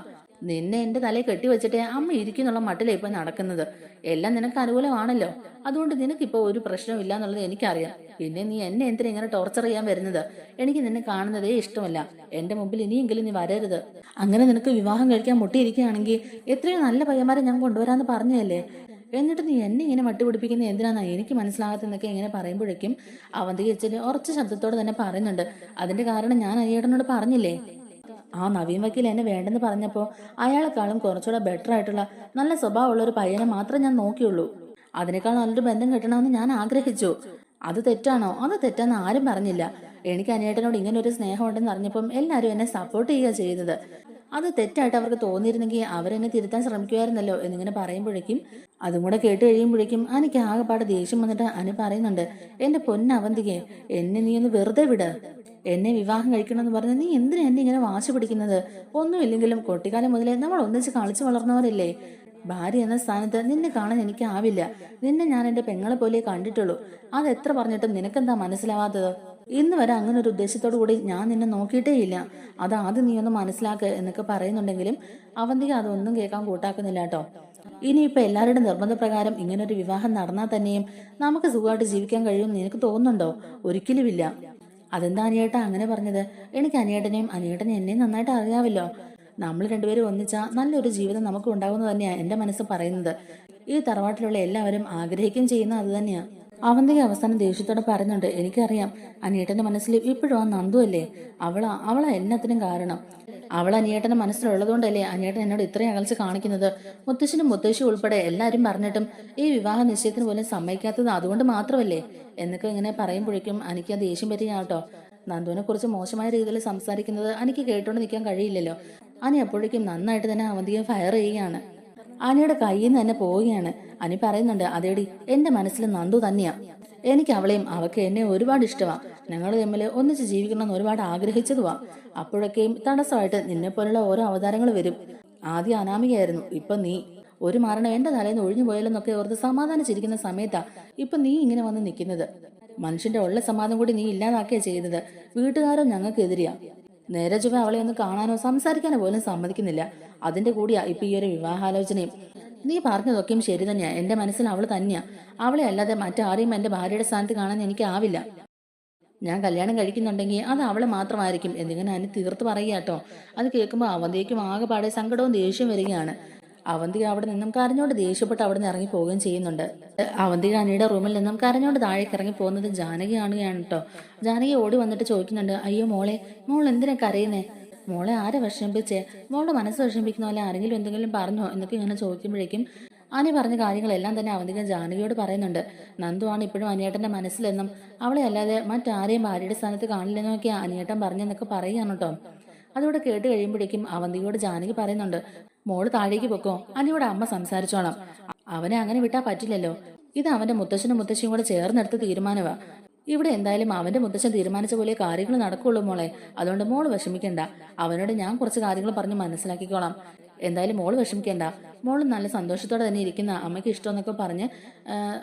നിന്നെ എന്റെ തലയിൽ കെട്ടിവെച്ചിട്ടേ അമ്മ ഇരിക്കുന്നുള്ള മട്ടിലേ ഇപ്പൊ നടക്കുന്നത്. എല്ലാം നിനക്ക് അനുകൂലമാണല്ലോ. അതുകൊണ്ട് നിനക്കിപ്പോ ഒരു പ്രശ്നവും ഇല്ല എന്നുള്ളത് എനിക്കറിയാം. പിന്നെ നീ എന്നെ എന്തിനാ ഇങ്ങനെ ടോർച്ചർ ചെയ്യാൻ വരുന്നത്? എനിക്ക് നിന്നെ കാണുന്നതേ ഇഷ്ടമല്ല. എന്റെ മുമ്പിൽ ഇനിയെങ്കിലും നീ വരരുത്. അങ്ങനെ നിനക്ക് വിവാഹം കഴിക്കാൻ മുട്ടിയിരിക്കുകയാണെങ്കിൽ എത്രയോ നല്ല പയ്യന്മാരെ ഞാൻ കൊണ്ടുവരാന്ന് പറഞ്ഞതല്ലേ. എന്നിട്ട് നീ എന്നെ ഇങ്ങനെ മട്ടുപിടിപ്പിക്കുന്ന എന്തിനാന്നാ എനിക്ക് മനസ്സിലാകാത്തെന്നൊക്കെ ഇങ്ങനെ പറയുമ്പോഴേക്കും അവന്തിക ഇച്ചിരി ഉറച്ച ശബ്ദത്തോടെ തന്നെ പറയുന്നുണ്ട്, അതിന്റെ കാരണം ഞാൻ അനിയേട്ടനോട് പറഞ്ഞില്ലേ. ആ നവീൻ വക്കീൽ എന്നെ വേണ്ടെന്ന് പറഞ്ഞപ്പോൾ അയാളെക്കാളും കുറച്ചുകൂടെ ബെറ്റർ ആയിട്ടുള്ള നല്ല സ്വഭാവമുള്ള ഒരു പയ്യനെ മാത്രമേ ഞാൻ നോക്കിയുള്ളൂ. അതിനേക്കാൾ നല്ലൊരു ബന്ധം കിട്ടണമെന്ന് ഞാൻ ആഗ്രഹിച്ചു. അത് തെറ്റാണോ? അത് തെറ്റാന്ന് ആരും പറഞ്ഞില്ല. എനിക്ക് അനിയേട്ടനോട് ഇങ്ങനെ ഒരു സ്നേഹം ഉണ്ടെന്ന് അറിഞ്ഞപ്പം എല്ലാവരും എന്നെ സപ്പോർട്ട് ചെയ്യുക ചെയ്തത്. അത് തെറ്റായിട്ട് അവർക്ക് തോന്നിയിരുന്നെങ്കിൽ അവരെന്നെ തിരുത്താൻ ശ്രമിക്കുമായിരുന്നല്ലോ എന്നിങ്ങനെ പറയുമ്പോഴേക്കും അതും കൂടെ കേട്ട് കഴിയുമ്പോഴേക്കും എനിക്ക് ആകെപ്പാടെ ദേഷ്യം വന്നിട്ട് അനു പറയുന്നുണ്ട്, എന്റെ പൊന്നവന്തികെ, എന്നെ നീ ഒന്ന് വെറുതെ വിട്. എന്നെ വിവാഹം കഴിക്കണമെന്ന് പറഞ്ഞ് നീ എന്തിനാ എന്നെ ഇങ്ങനെ വാശി പിടിക്കുന്നത്? ഒന്നുമില്ലെങ്കിലും കുട്ടിക്കാലം മുതലേ നമ്മൾ ഒന്നിച്ച് കളിച്ചു വളർന്നവരല്ലേ. ഭാര്യ എന്ന സ്ഥാനത്ത് നിന്നെ കാണാൻ എനിക്ക് ആവില്ല. നിന്നെ ഞാൻ എന്റെ പെങ്ങളെ പോലെ കണ്ടിട്ടുള്ളൂ. അത് എത്ര പറഞ്ഞിട്ടും നിനക്കെന്താ മനസ്സിലാവാത്തത്? ഇന്ന് വരെ അങ്ങനെ ഒരു ഉദ്ദേശത്തോടു കൂടി ഞാൻ നിന്നെ നോക്കിയിട്ടേ ഇല്ല. അത് ആദ്യം നീ ഒന്ന് മനസ്സിലാക്ക് എന്നൊക്കെ പറയുന്നുണ്ടെങ്കിലും അവന്തിക അതൊന്നും കേൾക്കാൻ കൂട്ടാക്കുന്നില്ല കേട്ടോ. ഇനിയിപ്പോ എല്ലാവരുടെ നിർബന്ധപ്രകാരം ഇങ്ങനൊരു വിവാഹം നടന്നാൽ തന്നെയും നമുക്ക് സുഖമായിട്ട് ജീവിക്കാൻ കഴിയുമെന്ന് നിനക്ക് തോന്നുന്നുണ്ടോ? ഒരിക്കലുമില്ല. അതെന്താ അനിയേട്ടാ അങ്ങനെ പറഞ്ഞത്? എനിക്ക് അനിയേട്ടനെയും എന്നെയും നന്നായിട്ട് അറിയാമല്ലോ. നമ്മൾ രണ്ടുപേരും ഒന്നിച്ചാൽ നല്ലൊരു ജീവിതം നമുക്ക് ഉണ്ടാകുന്നത് തന്നെയാ എന്റെ മനസ്സ് പറയുന്നത്. ഈ തറവാട്ടിലുള്ള എല്ലാവരും ആഗ്രഹിക്കുകയും ചെയ്യുന്ന അത് തന്നെയാ. അവന്തിക അവസാനം ദേഷ്യത്തോടെ പറയുന്നുണ്ട്, എനിക്കറിയാം അനിയേട്ടന്റെ മനസ്സിൽ ഇപ്പോഴും ആ നന്ദു അല്ലേ. അവളാ എല്ലാത്തിനും കാരണം. അവൾ അനിയേട്ടന്റെ മനസ്സിലുള്ളതുകൊണ്ടല്ലേ അനിയേട്ടൻ എന്നോട് ഇത്രയും അകൽച്ച കാണിക്കുന്നത്. മുത്തശ്ശനും മുത്തശ്ശിയും ഉൾപ്പെടെ എല്ലാവരും പറഞ്ഞിട്ടും ഈ വിവാഹ നിശ്ചയത്തിന് പോലും സമ്മതിക്കാത്തത് അതുകൊണ്ട് മാത്രമല്ലേ എന്നൊക്കെ ഇങ്ങനെ പറയുമ്പോഴേക്കും എനിക്ക് ആ ദേഷ്യം പറ്റുകയാട്ടോ. നന്ദുവിനെ കുറിച്ച് മോശമായ രീതിയിൽ സംസാരിക്കുന്നത് എനിക്ക് കേട്ടോണ്ട് നിൽക്കാൻ കഴിയില്ലല്ലോ. അനി അപ്പോഴേക്കും നന്നായിട്ട് തന്നെ അവന്തിയെ ഫയർ ചെയ്യുകയാണ്. അനിയുടെ കയ്യിൽ നിന്ന് തന്നെ പോവുകയാണ്. അനി പറയുന്നുണ്ട്, അതേടി എന്റെ മനസ്സിൽ നന്ദു തന്നെയാ. എനിക്ക് അവളെയും അവൾക്ക് എന്നെ ഒരുപാട് ഇഷ്ടമാ. ഞങ്ങൾ തമ്മിൽ ഒന്നിച്ച് ജീവിക്കണമെന്ന് ഒരുപാട് ആഗ്രഹിച്ചതുവാ. അപ്പോഴൊക്കെയും തടസ്സമായിട്ട് നിന്നെ പോലുള്ള ഓരോ അവതാരങ്ങൾ വരും. ആദ്യം അനാമികയായിരുന്നു, ഇപ്പൊ നീ. ഒരു മരണം എന്റെ തലേന്ന് ഒഴിഞ്ഞു പോയാലെന്നൊക്കെ ഓർത്ത് സമാധാനിച്ചിരിക്കുന്ന സമയത്താ ഇപ്പൊ നീ ഇങ്ങനെ വന്ന് നിൽക്കുന്നത്. മനുഷ്യന്റെ ഉള്ള സമാധാനം കൂടി നീ ഇല്ലാതാക്കിയാ ചെയ്തത്. വീട്ടുകാരോ ഞങ്ങൾക്കെതിരെയാ. നേരെ ചൊവ്വ അവളെ ഒന്ന് കാണാനോ സംസാരിക്കാനോ പോലും സമ്മതിക്കുന്നില്ല. അതിന്റെ കൂടിയാ ഇപ്പൊ ഈ ഒരു വിവാഹാലോചനയും. നീ പറഞ്ഞതൊക്കെയും ശരി തന്നെയാ. എന്റെ മനസ്സിൽ അവള് തന്നെയാ. അവളെ അല്ലാതെ മറ്റാരെയും എന്റെ ഭാര്യയുടെ സ്ഥാനത്ത് കാണാൻ എനിക്കാവില്ല. ഞാൻ കല്യാണം കഴിക്കുന്നുണ്ടെങ്കിൽ അത് അവളെ മാത്രമായിരിക്കും എന്നിങ്ങനെ അനി തീർത്ത് പറയുക. അത് കേൾക്കുമ്പോൾ അവന്തിക്കും ആകെപ്പാടെ സങ്കടവും ദേഷ്യം വരികയാണ്. അവന്തിക അവിടെ നിന്നും കരഞ്ഞോണ്ട് ദേഷ്യപ്പെട്ട് അവിടെ നിന്ന് ഇറങ്ങി പോവുകയും ചെയ്യുന്നുണ്ട്. അവന്തിക അനിയുടെ റൂമിൽ നിന്നും കരഞ്ഞോണ്ട് താഴേക്ക് ഇറങ്ങി പോകുന്നത് ജാനകി കാണുകയാണ് കേട്ടോ. ജാനകി ഓടി വന്നിട്ട് ചോദിക്കുന്നുണ്ട്, അയ്യോ മോളെ, മോൾ എന്തിനാ കരയുന്നേ? മോളെ ആരെ വിഷമിപ്പിച്ചേ? മോളുടെ മനസ്സ് വിഷമിക്കുന്ന പോലെ ആരെങ്കിലും എന്തെങ്കിലും പറഞ്ഞോ എന്നൊക്കെ ഇങ്ങനെ ചോദിക്കുമ്പോഴേക്കും അനി പറഞ്ഞ കാര്യങ്ങളെല്ലാം തന്നെ അവന്തിക ജാനകിയോട് പറയുന്നുണ്ട്. നന്ദുവാണ് ഇപ്പോഴും അനിയേട്ടന്റെ മനസ്സിലെന്നും അവളെ അല്ലാതെ മറ്റാരെയും ഭാര്യയുടെ സ്ഥാനത്ത് കാണില്ലെന്നൊക്കെ അനിയേട്ടൻ പറഞ്ഞെന്നൊക്കെ പറയുകയാണ് കേട്ടോ. അതോടെ കേട്ട് കഴിയുമ്പോഴേക്കും അവന്തികയോട് ജാനകി പറയുന്നുണ്ട്, മോള് താഴേക്ക് പൊക്കോ, അനിയോട് അമ്മ സംസാരിച്ചോളാം. അവനെ അങ്ങനെ വിട്ടാ പറ്റില്ലല്ലോ. ഇത് അവന്റെ മുത്തശ്ശനും മുത്തശ്ശിയും കൂടെ ചേർന്നെടുത്ത തീരുമാനമാ. ഇവിടെ എന്തായാലും അവന്റെ മുത്തശ്ശൻ തീരുമാനിച്ച പോലെ കാര്യങ്ങൾ നടക്കുള്ളൂ മോളെ. അതുകൊണ്ട് മോള് വിഷമിക്കണ്ട. അവനോട് ഞാൻ കുറച്ച് കാര്യങ്ങൾ പറഞ്ഞ് മനസ്സിലാക്കിക്കോളാം. എന്തായാലും മോള് വിഷമിക്കണ്ട. മോള് നല്ല സന്തോഷത്തോടെ തന്നെ ഇരിക്കുന്ന അമ്മയ്ക്ക് ഇഷ്ടമെന്നൊക്കെ പറഞ്ഞ്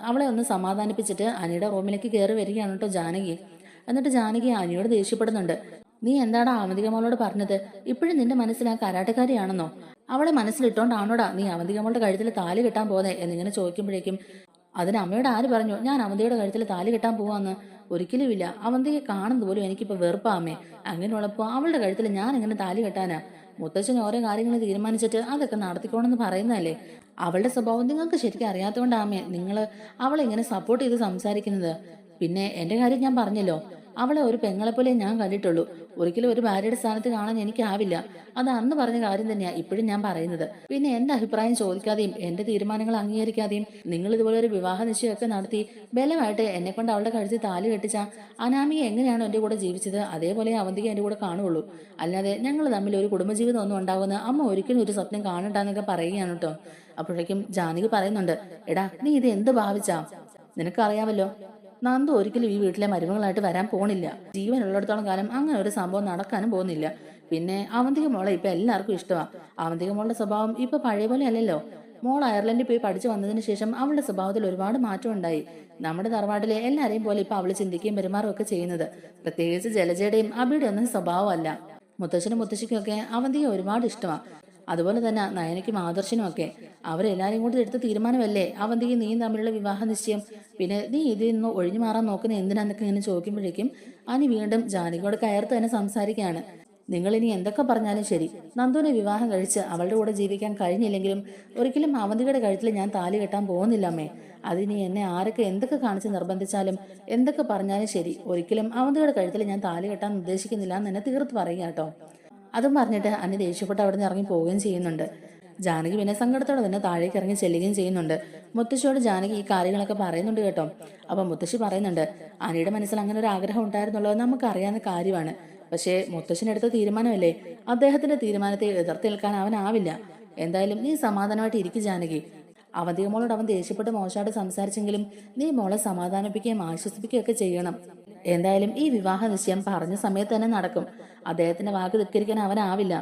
അവളെ ഒന്ന് സമാധാനിപ്പിച്ചിട്ട് അനിയുടെ റൂമിലേക്ക് കയറി വരികയാണ് കേട്ടോ ജാനകി. എന്നിട്ട് ജാനകി അനിയോട് ദേഷ്യപ്പെടുന്നുണ്ട്. നീ എന്താടാ അവന്തിക മോളോട് പറഞ്ഞത്? ഇപ്പോഴും നിന്റെ മനസ്സിൽ ആ കരാട്ടക്കാരിയാണെന്നോ? അവളെ മനസ്സിലിട്ടോണ്ടാണോടാ നീ അവന്തിക മോളുടെ കഴുത്തിൽ താലി കെട്ടാൻ പോന്നെ എന്നിങ്ങനെ ചോദിക്കുമ്പോഴേക്കും അതിന് അമ്മയോട് ആര് പറഞ്ഞു ഞാൻ അവന്തിയുടെ കഴുത്തിൽ താലി കെട്ടാൻ പോവാന്ന്? ഒരിക്കലുമില്ല. അവന്തിയെ കാണുന്നത് പോലും എനിക്കിപ്പോ വെറുപ്പാമേ. അങ്ങനെയുള്ളപ്പോ അവളുടെ കഴുത്തിൽ ഞാൻ എങ്ങനെ താലി കെട്ടാനാ? മുത്തച്ഛൻ ഓരോ കാര്യങ്ങൾ തീരുമാനിച്ചിട്ട് അതൊക്കെ നടത്തിക്കോണെന്ന് പറയുന്നതല്ലേ. അവളുടെ സ്വഭാവം നിങ്ങൾക്ക് ശരിക്കും അറിയാത്തതുകൊണ്ടാമേ നിങ്ങൾ അവളെ ഇങ്ങനെ സപ്പോർട്ട് ചെയ്ത് സംസാരിക്കുന്നത്. പിന്നെ എന്റെ കാര്യം ഞാൻ പറഞ്ഞല്ലോ, അവളെ ഒരു പെങ്ങളെ പോലെ ഞാൻ കണ്ടിട്ടുള്ളൂ. ഒരിക്കലും ഒരു ഭാര്യയുടെ സ്ഥാനത്ത് കാണാൻ എനിക്കാവില്ല. അത് അന്ന് പറഞ്ഞ കാര്യം തന്നെയാ ഇപ്പോഴും ഞാൻ പറയുന്നത്. പിന്നെ എന്റെ അഭിപ്രായം ചോദിക്കാതെയും എന്റെ തീരുമാനങ്ങൾ അംഗീകരിക്കാതെയും നിങ്ങൾ ഇതുപോലെ ഒരു വിവാഹ നിശ്ചയമൊക്കെ നടത്തി ബലമായിട്ട് എന്നെ കൊണ്ട് അവളുടെ കഴുത്തിൽ താലി കെട്ടിച്ച അനാമിക എങ്ങനെയാണോ എന്റെ കൂടെ ജീവിച്ചത് അതേപോലെ അവന്തിക എന്റെ കൂടെ കാണുള്ളൂ. അല്ലാതെ ഞങ്ങൾ തമ്മിൽ ഒരു കുടുംബജീവിതം ഒന്നും ഉണ്ടാകുന്ന അമ്മ ഒരിക്കലും ഒരു സ്വപ്നം കാണണ്ടെന്നൊക്കെ പറയുകയാണ് കേട്ടോ. അപ്പോഴേക്കും ജാനകി പറയുന്നുണ്ട്, എടാ നീ ഇത് എന്ത് ഭാവിച്ചാ? നിനക്കറിയാമല്ലോ നന്ദു ഒരിക്കലും ഈ വീട്ടിലെ മരുമകളായിട്ട് വരാൻ പോണില്ല. ജീവനുള്ളിടത്തോളം കാലം അങ്ങനെ ഒരു സംഭവം നടക്കാനും പോകുന്നില്ല. പിന്നെ അവന്തിക മോളെ ഇപ്പൊ എല്ലാവർക്കും ഇഷ്ടമാണ്. അവന്തിക മോളുടെ സ്വഭാവം ഇപ്പൊ പഴയ പോലെ അല്ലല്ലോ. മോൾ അയർലൻഡിൽ പോയി പഠിച്ചു വന്നതിന് ശേഷം അവളുടെ സ്വഭാവത്തിൽ ഒരുപാട് മാറ്റം ഉണ്ടായി. നമ്മുടെ തറവാട്ടിലെ എല്ലാരെയും പോലെ ഇപ്പൊ അവള് ചിന്തിക്കുകയും പെരുമാറും ഒക്കെ ചെയ്യുന്നത്. പ്രത്യേകിച്ച് ജലജയുടെയും അബിയുടെ ഒന്നും സ്വഭാവമല്ല. മുത്തശ്ശനും മുത്തശ്ശിക്കും ഒക്കെ അവന്തിക ഒരുപാട് ഇഷ്ടമാണ്. അതുപോലെ തന്നെ നയനയ്ക്കും ആദർശനും ഒക്കെ. അവരെല്ലാരും കൂടി എടുത്ത തീരുമാനമല്ലേ അവന്തിയും നീയും തമ്മിലുള്ള വിവാഹ നിശ്ചയം. പിന്നെ നീ ഇതിൽ നിന്ന് ഒഴിഞ്ഞു മാറാൻ നോക്കുന്ന എന്തിനാന്നൊക്കെ ഇങ്ങനെ ചോദിക്കുമ്പോഴേക്കും അനി വീണ്ടും ജാനകിയോട് കയർത്ത് തന്നെ സംസാരിക്കുകയാണ്. നിങ്ങൾ ഇനി എന്തൊക്കെ പറഞ്ഞാലും ശരി, നന്ദുവിനെ വിവാഹം കഴിച്ച് അവളുടെ കൂടെ ജീവിക്കാൻ കഴിഞ്ഞില്ലെങ്കിലും ഒരിക്കലും അവന്തികയുടെ കഴുത്തിൽ ഞാൻ താലി കെട്ടാൻ പോകുന്നില്ല അമ്മേ. അതിനി എന്നെ ആരൊക്കെ എന്തൊക്കെ കാണിച്ച് നിർബന്ധിച്ചാലും എന്തൊക്കെ പറഞ്ഞാലും ശരി, ഒരിക്കലും അവന്തികയുടെ കഴുത്തിൽ ഞാൻ താലി കെട്ടാൻ ഉദ്ദേശിക്കുന്നില്ല എന്ന് എന്നെ തീർത്ത് പറയുക കേട്ടോ. അതും പറഞ്ഞിട്ട് അനി ദേഷ്യപ്പെട്ട് അവിടെ നിന്ന് ഇറങ്ങി പോവുകയും ചെയ്യുന്നുണ്ട്. ജാനകി പിന്നെ സങ്കടത്തോടെ തന്നെ താഴേക്ക് ഇറങ്ങി ചെല്ലുകയും ചെയ്യുന്നുണ്ട്. മുത്തശ്ശിയോട് ജാനകി ഈ കാര്യങ്ങളൊക്കെ പറയുന്നുണ്ട് കേട്ടോ. അപ്പൊ മുത്തശ്ശി പറയുന്നുണ്ട്, അനിയുടെ മനസ്സിൽ അങ്ങനെ ഒരു ആഗ്രഹം ഉണ്ടായിരുന്നുള്ളത് നമുക്ക് അറിയാവുന്ന കാര്യമാണ്. പക്ഷേ മുത്തശ്ശനെടുത്ത തീരുമാനമല്ലേ, അദ്ദേഹത്തിന്റെ തീരുമാനത്തെ എതിർത്ത് നിൽക്കാൻ അവനാവില്ല. എന്തായാലും നീ സമാധാനമായിട്ട് ഇരിക്കും ജാനകി. അവന്തിക മോളോട് അവൻ ദേഷ്യപ്പെട്ട് മോശമായിട്ട് സംസാരിച്ചെങ്കിലും നീ മോളെ സമാധാനിപ്പിക്കുകയും ആശ്വസിപ്പിക്കുകയൊക്കെ ചെയ്യണം. എന്തായാലും ഈ വിവാഹ നിശ്ചയം പറഞ്ഞ സമയത്ത് തന്നെ നടക്കും. അദ്ദേഹത്തിന്റെ വാക്ക് ധിക്കരിക്കാൻ അവനാവില്ല.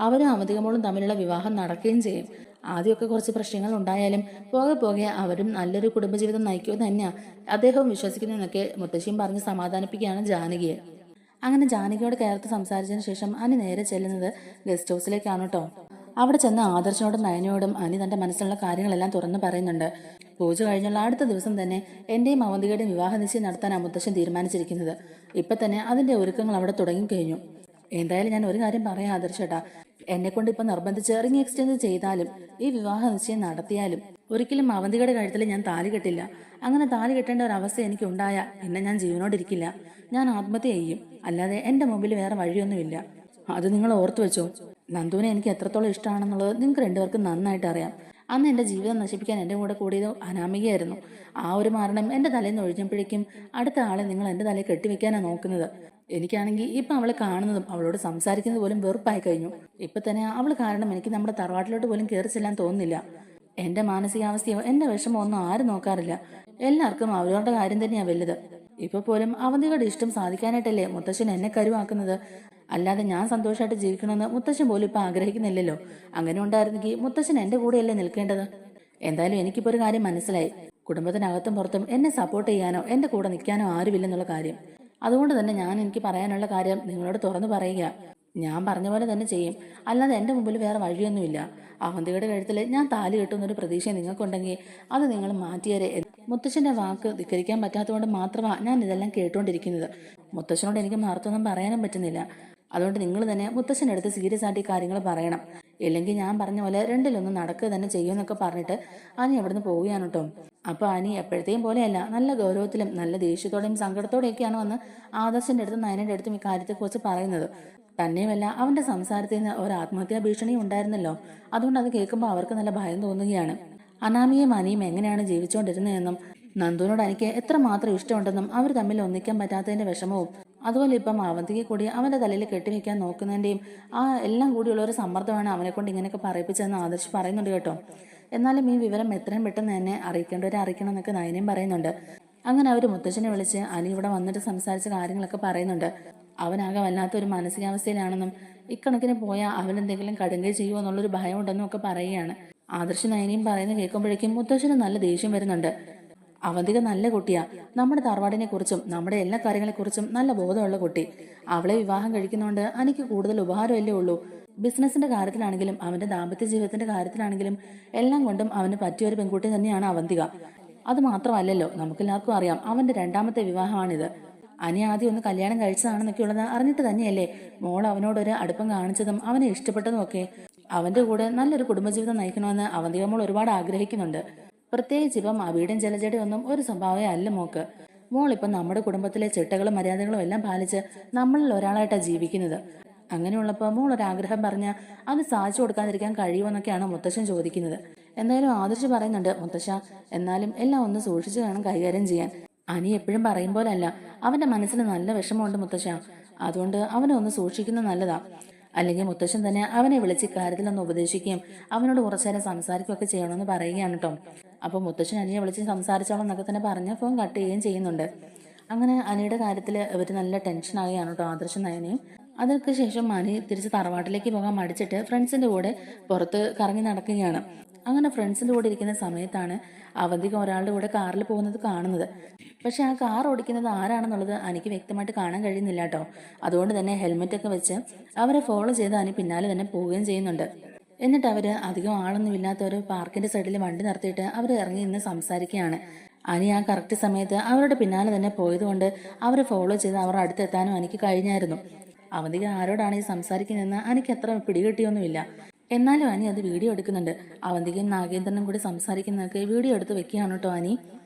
അവരും അവന്തിക മോളും തമ്മിലുള്ള വിവാഹം നടക്കുകയും ചെയ്യും. ആദ്യമൊക്കെ കുറച്ച് പ്രശ്നങ്ങൾ ഉണ്ടായാലും പോകെ പോകെ അവരും നല്ലൊരു കുടുംബജീവിതം നയിക്കുമെന്ന് തന്നെയാ അദ്ദേഹവും വിശ്വസിക്കുന്നതെന്നൊക്കെ മുത്തശ്ശിയും പറഞ്ഞ് സമാധാനിപ്പിക്കുകയാണ് ജാനകിയെ. അങ്ങനെ ജാനകിയോട് കയർത്ത് സംസാരിച്ചതിന് ശേഷം അനി നേരെ ചെല്ലുന്നത് ഗസ്റ്റ് ഹൗസിലേക്കാണ് കേട്ടോ. അവിടെ ചെന്ന് ആദർശനോടും നയനയോടും അനി തന്റെ മനസ്സിലുള്ള കാര്യങ്ങളെല്ലാം തുറന്നു പറയുന്നുണ്ട്. പൂജ കഴിഞ്ഞുള്ള അടുത്ത ദിവസം തന്നെ എന്റെയും അവന്തികയുടെയും വിവാഹ നിശ്ചയം നടത്താനാണ് മുത്തശ്ശൻ തീരുമാനിച്ചിരിക്കുന്നത്. ഇപ്പൊ തന്നെ അതിന്റെ ഒരുക്കങ്ങൾ അവിടെ തുടങ്ങിക്കഴിഞ്ഞു. എന്തായാലും ഞാൻ ഒരു കാര്യം പറയാം ആദർശേട്ടാ, എന്നെ കൊണ്ട് ഇപ്പൊ നിർബന്ധിച്ച് റിംഗ് എക്സ്ചേഞ്ച് ചെയ്താലും ഈ വിവാഹ നിശ്ചയം നടത്തിയാലും ഒരിക്കലും അവന്തികയുടെ കഴുത്തിൽ ഞാൻ താലി കെട്ടില്ല. അങ്ങനെ താലി കെട്ടേണ്ട ഒരു അവസ്ഥ എനിക്ക് ഉണ്ടായ പിന്നെ ഞാൻ ജീവനോടിരിക്കില്ല. ഞാൻ ആത്മഹത്യ ചെയ്യും. അല്ലാതെ എന്റെ മുമ്പിൽ വേറെ വഴിയൊന്നുമില്ല. അത് നിങ്ങൾ ഓർത്തു വെച്ചോ. നന്ദുവിനെ എനിക്ക് എത്രത്തോളം ഇഷ്ടമാണെന്നുള്ളത് നിങ്ങൾക്ക് രണ്ടുപേർക്കും നന്നായിട്ട് അറിയാം. അന്ന് എന്റെ ജീവിതം നശിപ്പിക്കാൻ എന്റെ കൂടെ കൂടിയത് അനാമികയായിരുന്നു. ആ ഒരു മരണം എന്റെ തലയിൽ നിന്ന് ഒഴിഞ്ഞപ്പോഴേക്കും അടുത്ത ആളെ നിങ്ങൾ എന്റെ തലയിൽ കെട്ടിവെക്കാനാണ് നോക്കുന്നത്. എനിക്കാണെങ്കിൽ ഇപ്പൊ അവളെ കാണുന്നതും അവളോട് സംസാരിക്കുന്നത് പോലും വെറുപ്പായി കഴിഞ്ഞു. ഇപ്പൊ തന്നെ അവൾ കാരണം എനിക്ക് നമ്മുടെ തറവാട്ടിലോട്ട് പോലും കയറി ചെല്ലാൻ തോന്നുന്നില്ല. എന്റെ മാനസികാവസ്ഥയോ എന്റെ വിഷമോ ഒന്നും ആരും നോക്കാറില്ല. എല്ലാവർക്കും അവരവരുടെ കാര്യം തന്നെയാ വലുത്. ഇപ്പൊ പോലും അവന്തികളുടെ ഇഷ്ടം സാധിക്കാനായിട്ടല്ലേ മുത്തശ്ശൻ എന്നെ കരുവാക്കുന്നത്. അല്ലാതെ ഞാൻ സന്തോഷമായിട്ട് ജീവിക്കണമെന്ന് മുത്തശ്ശൻ പോലും ഇപ്പൊ ആഗ്രഹിക്കുന്നില്ലല്ലോ. അങ്ങനെ ഉണ്ടായിരുന്നെങ്കിൽ മുത്തശ്ശൻ എന്റെ കൂടെയല്ലേ നിൽക്കേണ്ടത്. എന്തായാലും എനിക്കിപ്പോ ഒരു കാര്യം മനസ്സിലായി. കുടുംബത്തിനകത്തും പുറത്തും എന്നെ സപ്പോർട്ട് ചെയ്യാനോ എൻ്റെ കൂടെ നിൽക്കാനോ ആരുമില്ലെന്നുള്ള കാര്യം. അതുകൊണ്ട് തന്നെ ഞാൻ എനിക്ക് പറയാനുള്ള കാര്യം നിങ്ങളോട് തുറന്നു പറയുക. ഞാൻ പറഞ്ഞ പോലെ തന്നെ ചെയ്യും, അല്ലാതെ എൻ്റെ മുമ്പിൽ വേറെ വഴിയൊന്നുമില്ല. അവന്തികയുടെ കഴുത്തിൽ ഞാൻ താലി കെട്ടുന്നൊരു പ്രതീക്ഷ നിങ്ങൾക്കുണ്ടെങ്കിൽ അത് നിങ്ങൾ മാറ്റിയേരെ. മുത്തശ്ശൻ്റെ വാക്ക് ധിക്കരിക്കാൻ പറ്റാത്തതുകൊണ്ട് മാത്രമാണ് ഞാൻ ഇതെല്ലാം കേട്ടുകൊണ്ടിരിക്കുന്നത്. മുത്തശ്ശനോട് എനിക്ക് മറുത്തൊന്നും പറയാനും പറ്റുന്നില്ല. അതുകൊണ്ട് നിങ്ങൾ തന്നെ മുത്തശ്ശൻ്റെ അടുത്ത് സീരിയസ് ആയിട്ട് ഈ കാര്യങ്ങൾ പറയണം. ഇല്ലെങ്കിൽ ഞാൻ പറഞ്ഞ പോലെ രണ്ടിലൊന്നും നടക്കുക തന്നെ ചെയ്യുമെന്നൊക്കെ പറഞ്ഞിട്ട് അനി അവിടുന്ന് പോവുകയാണ് കേട്ടോ. അപ്പോൾ അനി എപ്പോഴത്തെയും പോലെയല്ല, നല്ല ഗൗരവത്തിലും നല്ല ദേഷ്യത്തോടെയും സങ്കടത്തോടെയൊക്കെയാണ് വന്ന് ആദർശിൻ്റെ അടുത്തും നയനയുടെ അടുത്തും ഈ കാര്യത്തെക്കുറിച്ച് പറയുന്നത്. തന്നെയുമല്ല, അവൻ്റെ സംസാരത്തിൽ നിന്ന് ഒരു ആത്മഹത്യാ ഭീഷണിയും ഉണ്ടായിരുന്നല്ലോ. അതുകൊണ്ട് അത് കേൾക്കുമ്പോൾ അവർക്ക് നല്ല ഭയം തോന്നുകയാണ്. അനാമിയും അനിയും എങ്ങനെയാണ് ജീവിച്ചുകൊണ്ടിരുന്നതെന്നും നന്ദുവിനോട് എനിക്ക് എത്രമാത്രം ഇഷ്ടമുണ്ടെന്നും അവർ തമ്മിൽ ഒന്നിക്കാൻ പറ്റാത്തതിന്റെ വിഷമവും, അതുപോലെ ഇപ്പം അവന്തിക്ക് കൂടി അവന്റെ തലയിൽ കെട്ടിവെക്കാൻ നോക്കുന്നതിന്റെയും ആ എല്ലാം കൂടിയുള്ള ഒരു സമ്മർദ്ദമാണ് അവനെ കൊണ്ട് ഇങ്ങനെയൊക്കെ പറയിപ്പിച്ചതെന്ന് ആദർശ് പറയുന്നുണ്ട് കേട്ടോ. എന്നാലും ഈ വിവരം എത്രയും പെട്ടെന്ന് തന്നെ അറിയിക്കേണ്ടവരെ അറിയിക്കണം എന്നൊക്കെ നയനയും പറയുന്നുണ്ട്. അങ്ങനെ അവർ മുത്തച്ഛനെ വിളിച്ച് അനി ഇവിടെ വന്നിട്ട് സംസാരിച്ച കാര്യങ്ങളൊക്കെ പറയുന്നുണ്ട്. അവനാകെ വല്ലാത്തൊരു മാനസികാവസ്ഥയിലാണെന്നും ഇക്കണക്കിന് പോയാൽ അവനെന്തെങ്കിലും കടുങ്കൈ ചെയ്യുമോ എന്നുള്ളൊരു ഭയമുണ്ടെന്നും ഒക്കെ പറയുകയാണ്. ആദർശ് നയനയും പറയുന്നത് കേൾക്കുമ്പോഴേക്കും മുത്തച്ഛന് നല്ല ദേഷ്യം വരുന്നുണ്ട്. അവന്തിക നല്ല കുട്ടിയാ, നമ്മുടെ തറവാടിനെ കുറിച്ചും നമ്മുടെ എല്ലാ കാര്യങ്ങളെക്കുറിച്ചും നല്ല ബോധമുള്ള കുട്ടി. അവളെ വിവാഹം കഴിക്കുന്നതുകൊണ്ട് എനിക്ക് കൂടുതൽ ഉപകാരമല്ലേ ഉള്ളൂ. ബിസിനസിന്റെ കാര്യത്തിലാണെങ്കിലും അവന്റെ ദാമ്പത്യ ജീവിതത്തിന്റെ കാര്യത്തിലാണെങ്കിലും എല്ലാം കൊണ്ടും അവന് പറ്റിയൊരു പെൺകുട്ടി തന്നെയാണ് അവന്തിക. അത് മാത്രമല്ലല്ലോ, നമുക്കെല്ലാവർക്കും അറിയാം അവന്റെ രണ്ടാമത്തെ വിവാഹമാണിത്. അനി ആദ്യം ഒന്ന് കല്യാണം കഴിച്ചതാണെന്നൊക്കെ ഉള്ളത് അറിഞ്ഞിട്ട് തന്നെയല്ലേ മോൾ അവനോടൊരു അടുപ്പം കാണിച്ചതും അവനെ ഇഷ്ടപ്പെട്ടതും ഒക്കെ. അവന്റെ കൂടെ നല്ലൊരു കുടുംബജീവിതം നയിക്കണമെന്ന് അവന്തിക മോൾ ഒരുപാട് ആഗ്രഹിക്കുന്നുണ്ട്. പ്രത്യേകിച്ച് ഇപ്പം അബിയുടെയും ജലജയുടെയും ഒന്നും ഒരു സ്വഭാവമേ അല്ല മോക്ക്. മോളിപ്പം നമ്മുടെ കുടുംബത്തിലെ ചിട്ടകളും മര്യാദകളും എല്ലാം പാലിച്ച് നമ്മളിൽ ഒരാളായിട്ടാണ് ജീവിക്കുന്നത്. അങ്ങനെയുള്ളപ്പോൾ മോൾ ഒരാഗ്രഹം പറഞ്ഞാൽ അത് സാധിച്ചു കൊടുക്കാതിരിക്കാൻ കഴിയുമെന്നൊക്കെയാണ് മുത്തശ്ശൻ ചോദിക്കുന്നത്. എന്തായാലും ആദർശ് പറയുന്നുണ്ട്, മുത്തശ്ശ എന്നാലും എല്ലാം ഒന്ന് സൂക്ഷിച്ചു വേണം കൈകാര്യം ചെയ്യാൻ. അനി എപ്പോഴും പറയും പോലല്ല, അവന്റെ മനസ്സിന് നല്ല വിഷമമുണ്ട് മുത്തശ്ശ. അതുകൊണ്ട് അവനെ ഒന്ന് സൂക്ഷിക്കുന്നത് നല്ലതാ. അല്ലെങ്കിൽ മുത്തശ്ശൻ തന്നെ അവനെ വിളിച്ച് കാര്യത്തിലൊന്ന് ഉപദേശിക്കുകയും അവനോട് കുറച്ചേരം സംസാരിക്കുകയൊക്കെ ചെയ്യണമെന്ന് പറയുകയാണ് കേട്ടോ. അപ്പോൾ മുത്തശ്ശൻ അനിയെ വിളിച്ച് സംസാരിച്ചോളം എന്നൊക്കെ തന്നെ പറഞ്ഞ് ഫോൺ കട്ട് ചെയ്യുകയും ചെയ്യുന്നുണ്ട്. അങ്ങനെ അനിയുടെ കാര്യത്തിൽ ഇവർ നല്ല ടെൻഷനാകുകയാണ് കേട്ടോ ആദർശം നയനയും. അതിനൊക്കെ ശേഷം അനി തിരിച്ച് തറവാട്ടിലേക്ക് പോകാൻ മടിച്ചിട്ട് ഫ്രണ്ട്സിന്റെ കൂടെ പുറത്ത് കറങ്ങി നടക്കുകയാണ്. അങ്ങനെ ഫ്രണ്ട്സിന്റെ കൂടെ ഇരിക്കുന്ന സമയത്താണ് അവന്തിക ഒരാളുടെ കൂടെ കാറിൽ പോകുന്നത് കാണുന്നത്. പക്ഷെ ആ കാർ ഓടിക്കുന്നത് ആരാണെന്നുള്ളത് എനിക്ക് വ്യക്തമായിട്ട് കാണാൻ കഴിയുന്നില്ല കേട്ടോ. അതുകൊണ്ട് തന്നെ ഹെൽമെറ്റ് ഒക്കെ വെച്ച് അവരെ ഫോളോ ചെയ്ത് അനി പിന്നാലെ തന്നെ പോവുകയും ചെയ്യുന്നുണ്ട്. എന്നിട്ട് അവര് അധികം ആളൊന്നും ഇല്ലാത്ത ഒരു പാർക്കിന്റെ സൈഡിൽ വണ്ടി നിർത്തിയിട്ട് അവർ ഇറങ്ങി നിന്ന് സംസാരിക്കുകയാണ്. അനി ആ കറക്റ്റ് സമയത്ത് അവരുടെ പിന്നാലെ തന്നെ പോയതുകൊണ്ട് അവരെ ഫോളോ ചെയ്ത് അവരുടെ അടുത്തെത്താനും എനിക്ക് കഴിഞ്ഞായിരുന്നു. അവന്തിക ആരോടാണ് ഈ സംസാരിക്കുന്നതെന്ന് എനിക്ക് അത്ര പിടികിട്ടിയൊന്നുമില്ല. എന്നാലും അനി അത് വീഡിയോ എടുക്കുന്നുണ്ട്. അവന്തികയും നാഗേന്ദ്രനും കൂടി സംസാരിക്കുന്നതൊക്കെ വീഡിയോ എടുത്ത് വെക്കുകയാണ് കേട്ടോ അനി.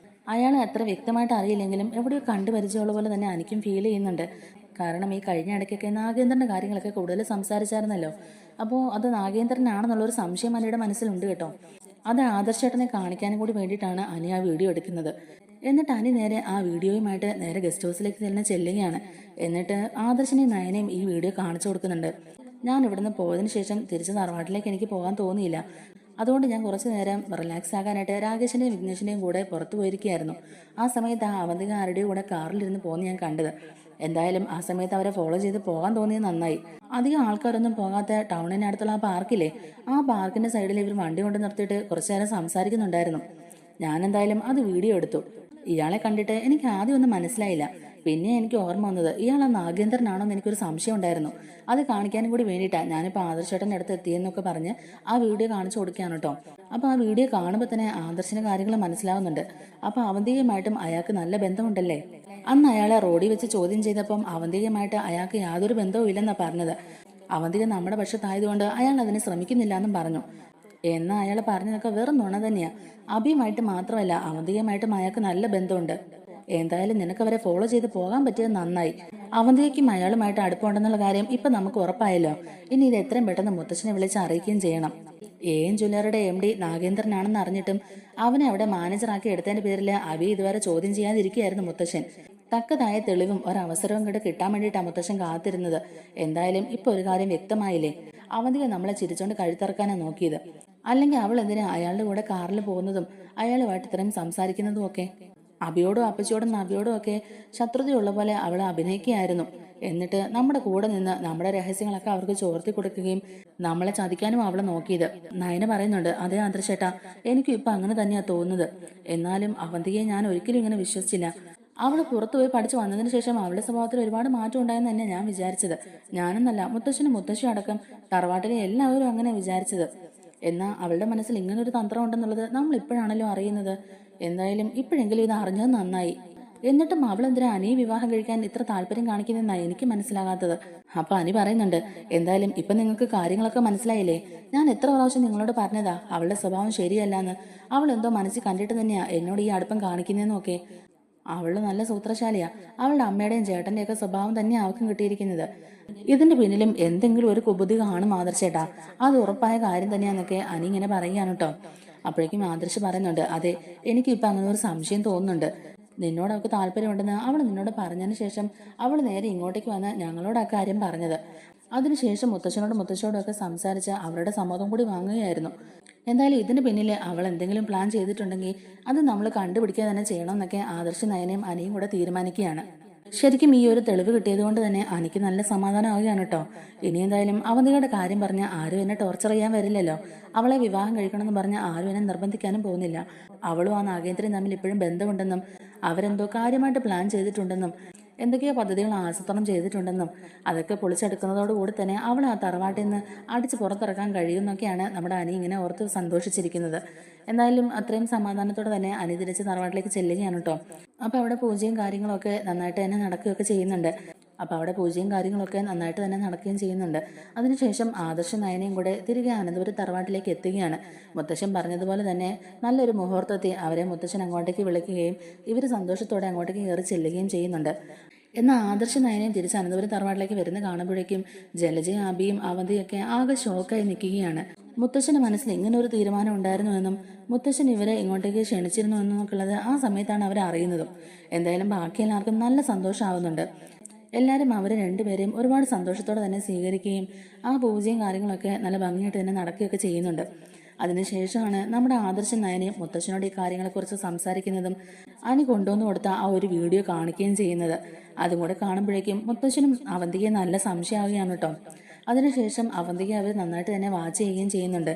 അയാളെ അത്ര വ്യക്തമായിട്ട് അറിയില്ലെങ്കിലും എവിടെയോ കണ്ടുപരിചയമുള്ള പോലെ തന്നെ എനിക്കും ഫീൽ ചെയ്യുന്നുണ്ട്. കാരണം ഈ കഴിഞ്ഞ ഇടയ്ക്കൊക്കെ നാഗേന്ദ്രന്റെ കാര്യങ്ങളൊക്കെ കൂടുതൽ സംസാരിച്ചായിരുന്നല്ലോ. അപ്പോൾ അത് നാഗേന്ദ്രനാണെന്നുള്ളൊരു സംശയം അനിയുടെ മനസ്സിലുണ്ട് കേട്ടോ. അത് ആദർശേട്ടനെ കാണിക്കാനും കൂടി വേണ്ടിയിട്ടാണ് അനി ആ വീഡിയോ എടുക്കുന്നത്. എന്നിട്ട് അനി നേരെ ആ വീഡിയോയുമായിട്ട് നേരെ ഗസ്റ്റ് ഹൗസിലേക്ക് തന്നെ ചെല്ലുകയാണ്. എന്നിട്ട് ആദർശനെയും നയനെയും ഈ വീഡിയോ കാണിച്ചു കൊടുക്കുന്നുണ്ട്. ഞാൻ ഇവിടുന്ന് പോയതിനു ശേഷം തിരിച്ച് തറവാട്ടിലേക്ക് എനിക്ക് പോകാൻ തോന്നിയില്ല. അതുകൊണ്ട് ഞാൻ കുറച്ചു നേരം റിലാക്സ് ആകാനായിട്ട് രാകേഷിന്റെയും വിഘ്നേഷിന്റെയും കൂടെ പുറത്തു പോയിരിക്കുകയായിരുന്നു. ആ സമയത്ത് ആ അവന്തിക ആരുടെയും കൂടെ കാറിലിരുന്ന് പോകുന്ന ഞാൻ കണ്ടത്. എന്തായാലും ആ സമയത്ത് അവരെ ഫോളോ ചെയ്ത് പോകാൻ തോന്നിയത് നന്നായി. അധികം ആൾക്കാരൊന്നും പോകാത്ത ടൗണിനടുത്തുള്ള ആ പാർക്കില്ലേ, ആ പാർക്കിന്റെ സൈഡിൽ ഇവർ വണ്ടി കൊണ്ട് നിർത്തിയിട്ട് കുറച്ചു നേരം സംസാരിക്കുന്നുണ്ടായിരുന്നു. ഞാൻ എന്തായാലും അത് വീഡിയോ എടുത്തു. ഇയാളെ കണ്ടിട്ട് എനിക്ക് ആദ്യം ഒന്നും മനസ്സിലായില്ല. പിന്നെ എനിക്ക് ഓർമ്മ വന്നത് ഇയാൾ ആ നാഗേന്ദ്രനാണോ എന്ന് എനിക്കൊരു സംശയം ഉണ്ടായിരുന്നു. അത് കാണിക്കാനും കൂടി വേണ്ടിയിട്ടാണ് ഞാനിപ്പോൾ ആദർശേട്ടൻ്റെ അടുത്ത് എത്തിയെന്നൊക്കെ പറഞ്ഞ് ആ വീഡിയോ കാണിച്ചു കൊടുക്കുകയാണ് കേട്ടോ. അപ്പോൾ ആ വീഡിയോ കാണുമ്പോൾ തന്നെ ആദർശിന്റെ കാര്യങ്ങൾ മനസ്സിലാവുന്നുണ്ട്. അപ്പോൾ അവന്തികയുമായിട്ടും അയാൾക്ക് നല്ല ബന്ധമുണ്ടല്ലേ. അന്ന് അയാളെ റോഡിൽ വെച്ച് ചോദ്യം ചെയ്തപ്പം അവന്തികയുമായിട്ട് അയാൾക്ക് യാതൊരു ബന്ധവും ഇല്ലെന്നാണ് പറഞ്ഞത്. അവന്തിക നമ്മുടെ പക്ഷത്തായതുകൊണ്ട് അയാൾ അതിന് ശ്രമിക്കുന്നില്ല എന്നും പറഞ്ഞു. എന്നാൽ അയാൾ പറഞ്ഞതൊക്കെ വെറും നുണ തന്നെയാ. അഭിയുമായിട്ട് മാത്രമല്ല അവന്തികയുമായിട്ടും അയാൾക്ക് നല്ല ബന്ധമുണ്ട്. എന്തായാലും നിനക്ക് അവരെ ഫോളോ ചെയ്ത് പോകാൻ പറ്റിയത് നന്നായി. അവന്തികയ്ക്കും അയാളുമായിട്ട് അടുപ്പമുണ്ടെന്നുള്ള കാര്യം ഇപ്പൊ നമുക്ക് ഉറപ്പായല്ലോ. ഇനി ഇത് എത്രയും പെട്ടെന്ന് മുത്തച്ഛനെ വിളിച്ച് അറിയിക്കുകയും ചെയ്യണം. ജ്വല്ലറിയുടെ MD നാഗേന്ദ്രനാണെന്ന് അറിഞ്ഞിട്ടും അവനെ അവിടെ മാനേജറാക്കി എടുത്തതിന്റെ പേരിൽ അഭി ഇതുവരെ ചോദ്യം ചെയ്യാതിരിക്കുകയായിരുന്നു മുത്തശ്ശൻ. തക്കതായ തെളിവും ഒരവസരവും കൂടെ കിട്ടാൻ വേണ്ടിയിട്ടാണ് മുത്തശ്ശൻ കാത്തിരുന്നത്. എന്തായാലും ഇപ്പൊ ഒരു കാര്യം വ്യക്തമായില്ലേ, അവന്തിക നമ്മളെ ചിരിച്ചോണ്ട് കഴുത്തിറക്കാനാണ് നോക്കിയത്. അല്ലെങ്കിൽ അവൾ എന്തിനാ അയാളുടെ കൂടെ കാറിൽ പോകുന്നതും അയാളുമായിട്ട് ഇത്രയും സംസാരിക്കുന്നതും ഒക്കെ. അഭിയോടും അപ്പച്ചിയോടും നബിയോടും ഒക്കെ ശത്രുതയുള്ള പോലെ അവൾ അഭിനയിക്കുകയായിരുന്നു. എന്നിട്ട് നമ്മുടെ കൂടെ നിന്ന് നമ്മുടെ രഹസ്യങ്ങളൊക്കെ അവർക്ക് ചോർത്തി കൊടുക്കുകയും നമ്മളെ ചതിക്കാനും അവളെ നോക്കിയത്. നയന പറയുന്നുണ്ട്, അതേ ആദർശേട്ടാ, എനിക്കും ഇപ്പൊ അങ്ങനെ തന്നെയാ തോന്നുന്നത്. എന്നാലും അവന്തികയെ ഞാൻ ഒരിക്കലും ഇങ്ങനെ വിശ്വസിച്ചില്ല. അവള് പുറത്തുപോയി പഠിച്ചു വന്നതിന് ശേഷം അവളുടെ സ്വഭാവത്തിൽ ഒരുപാട് മാറ്റം ഉണ്ടായെന്ന് തന്നെ ഞാൻ വിചാരിച്ചത്. ഞാനെന്നല്ല, മുത്തശ്ശനും മുത്തശ്ശിയും അടക്കം തറവാട്ടിലെ എല്ലാവരും അങ്ങനെ വിചാരിച്ചത്. എന്നാൽ അവളുടെ മനസ്സിൽ ഇങ്ങനൊരു തന്ത്രം ഉണ്ടെന്നുള്ളത് നമ്മൾ ഇപ്പോഴാണല്ലോ അറിയുന്നത്. എന്തായാലും ഇപ്പോഴെങ്കിലും ഇത് അറിഞ്ഞത് നന്നായി. എന്നിട്ടും അവളെന്തിനാ അനിയെ വിവാഹം കഴിക്കാൻ ഇത്ര താല്പര്യം കാണിക്കുന്നതെന്നാണ് എനിക്ക് മനസ്സിലാകാത്തത്. അപ്പൊ അനി പറയുന്നുണ്ട്, എന്തായാലും ഇപ്പൊ നിങ്ങൾക്ക് കാര്യങ്ങളൊക്കെ മനസ്സിലായില്ലേ? ഞാൻ എത്ര പ്രാവശ്യം നിങ്ങളോട് പറഞ്ഞതാ അവളുടെ സ്വഭാവം ശരിയല്ലാന്ന്. അവൾ എന്തോ മനസ്സിൽ കണ്ടിട്ട് തന്നെയാ എന്നോട് ഈ അടുപ്പം കാണിക്കുന്നതെന്നൊക്കെ. അവള് നല്ല സൂത്രശാലിയാ. അവളുടെ അമ്മയുടെയും ചേട്ടന്റെയും ഒക്കെ സ്വഭാവം തന്നെ അവൾക്കും കിട്ടിയിരിക്കുന്നത്. ഇതിന്റെ പിന്നിലും എന്തെങ്കിലും ഒരു കുബുദ്ധി കാണും ആദർശേട്ടാ. അത് ഉറപ്പായ കാര്യം തന്നെയാന്നൊക്കെ അനി ഇങ്ങനെ പറയുകയാണ് കേട്ടോ. അപ്പോഴേക്കും ആദർശ് പറയുന്നുണ്ട്, അതെ, എനിക്കിപ്പോൾ അങ്ങനെ ഒരു സംശയം തോന്നുന്നുണ്ട്. നിന്നോട് അവൾക്ക് താല്പര്യമുണ്ടെന്ന് അവൾ നിന്നോട് പറഞ്ഞതിന് ശേഷം അവൾ നേരെ ഇങ്ങോട്ടേക്ക് വന്ന് ഞങ്ങളോട് ആ കാര്യം പറഞ്ഞത്. അതിനുശേഷം മുത്തശ്ശനോടും മുത്തശ്ശിയോടും ഒക്കെ സംസാരിച്ച് അവരുടെ സമ്മതം കൂടി വാങ്ങുകയായിരുന്നു. എന്തായാലും ഇതിന് പിന്നിൽ അവൾ എന്തെങ്കിലും പ്ലാൻ ചെയ്തിട്ടുണ്ടെങ്കിൽ അത് നമ്മൾ കണ്ടുപിടിക്കുക തന്നെ ചെയ്യണമെന്നൊക്കെ ആദർശ് നയനയും അനിയും കൂടെ തീരുമാനിക്കുകയാണ്. ശരിക്കും ഈ ഒരു തെളിവ് കിട്ടിയത് കൊണ്ട് തന്നെ അനിക്ക് നല്ല സമാധാനമാവുകയാണ് കേട്ടോ. ഇനി എന്തായാലും അവന്തികയുടെ കാര്യം പറഞ്ഞ് ആരും എന്നെ ടോർച്ചർ ചെയ്യാൻ വരില്ലല്ലോ. അവളെ വിവാഹം കഴിക്കണമെന്ന് പറഞ്ഞ് ആരും എന്നെ നിർബന്ധിക്കാനും പോകുന്നില്ല. അവളും ആ നാഗേന്ദ്രൻ തമ്മിൽ ഇപ്പോഴും ബന്ധമുണ്ടെന്നും അവരെന്തോ കാര്യമായിട്ട് പ്ലാൻ ചെയ്തിട്ടുണ്ടെന്നും എന്തൊക്കെയോ പദ്ധതികൾ ആസൂത്രണം ചെയ്തിട്ടുണ്ടെന്നും അതൊക്കെ പൊളിച്ചെടുക്കുന്നതോടുകൂടി തന്നെ അവൾ ആ തറവാട്ടിൽ നിന്ന് അടിച്ച് പുറത്തിറക്കാൻ കഴിയുമെന്നൊക്കെയാണ് നമ്മുടെ അനി ഇങ്ങനെ ഓർത്ത് സന്തോഷിച്ചിരിക്കുന്നത്. എന്തായാലും അത്രയും സമാധാനത്തോടെ തന്നെ അനി തിരിച്ച് തറവാട്ടിലേക്ക് ചെല്ലുകയാണ് കേട്ടോ. അപ്പോൾ അവിടെ പൂജയും കാര്യങ്ങളൊക്കെ നന്നായിട്ട് തന്നെ നടക്കുകയൊക്കെ ചെയ്യുന്നുണ്ട്. അതിനുശേഷം ആദർശ നയനയും കൂടെ തിരികെ അനന്തപുരം തറവാട്ടിലേക്ക് എത്തുകയാണ്. മുത്തശ്ശൻ പറഞ്ഞതുപോലെ തന്നെ നല്ലൊരു മുഹൂർത്തത്തിൽ അവരെ മുത്തശ്ശൻ അങ്ങോട്ടേക്ക് വിളിക്കുകയും ഇവർ സന്തോഷത്തോടെ അങ്ങോട്ടേക്ക് കയറി ചെല്ലുകയും ചെയ്യുന്നുണ്ട്. എന്നാൽ ആദർശ നയനയും തിരിച്ച് അനന്തപുരം തറവാട്ടിലേക്ക് വരുന്ന കാണുമ്പോഴേക്കും ജലജയും അബിയും അവന്തിയൊക്കെ ആകെ ഷോക്കായി നിൽക്കുകയാണ്. മുത്തശ്ശന്റെ മനസ്സിൽ ഇങ്ങനെ ഒരു തീരുമാനം ഉണ്ടായിരുന്നുവെന്നും മുത്തശ്ശൻ ഇവരെ ഇങ്ങോട്ടേക്ക് ക്ഷണിച്ചിരുന്നു എന്നൊക്കെയുള്ളത് ആ സമയത്താണ് അവർ അറിയുന്നതും. എന്തായാലും ബാക്കി എല്ലാവർക്കും നല്ല സന്തോഷമാവുന്നുണ്ട്. എല്ലാവരും അവർ രണ്ടുപേരെയും ഒരുപാട് സന്തോഷത്തോടെ തന്നെ സ്വീകരിക്കുകയും ആ പൂജയും കാര്യങ്ങളൊക്കെ നല്ല ഭംഗിയായിട്ട് തന്നെ നടക്കുകയൊക്കെ ചെയ്യുന്നുണ്ട്. അതിനുശേഷമാണ് നമ്മുടെ ആദർശ നയനെ മുത്തശ്ശനോട് ഈ കാര്യങ്ങളെക്കുറിച്ച് സംസാരിക്കുന്നതും അനി കൊണ്ടുവന്ന് കൊടുത്ത ആ ഒരു വീഡിയോ കാണിക്കുകയും ചെയ്യുന്നത്. അതും കൂടെ കാണുമ്പോഴേക്കും മുത്തശ്ശനും അവന്തികയെ നല്ല സംശയമാവുകയാണ് കേട്ടോ. അതിനുശേഷം അവന്തികയെ അവർ നന്നായിട്ട് തന്നെ വാച്ച് ചെയ്യുകയും ചെയ്യുന്നുണ്ട്.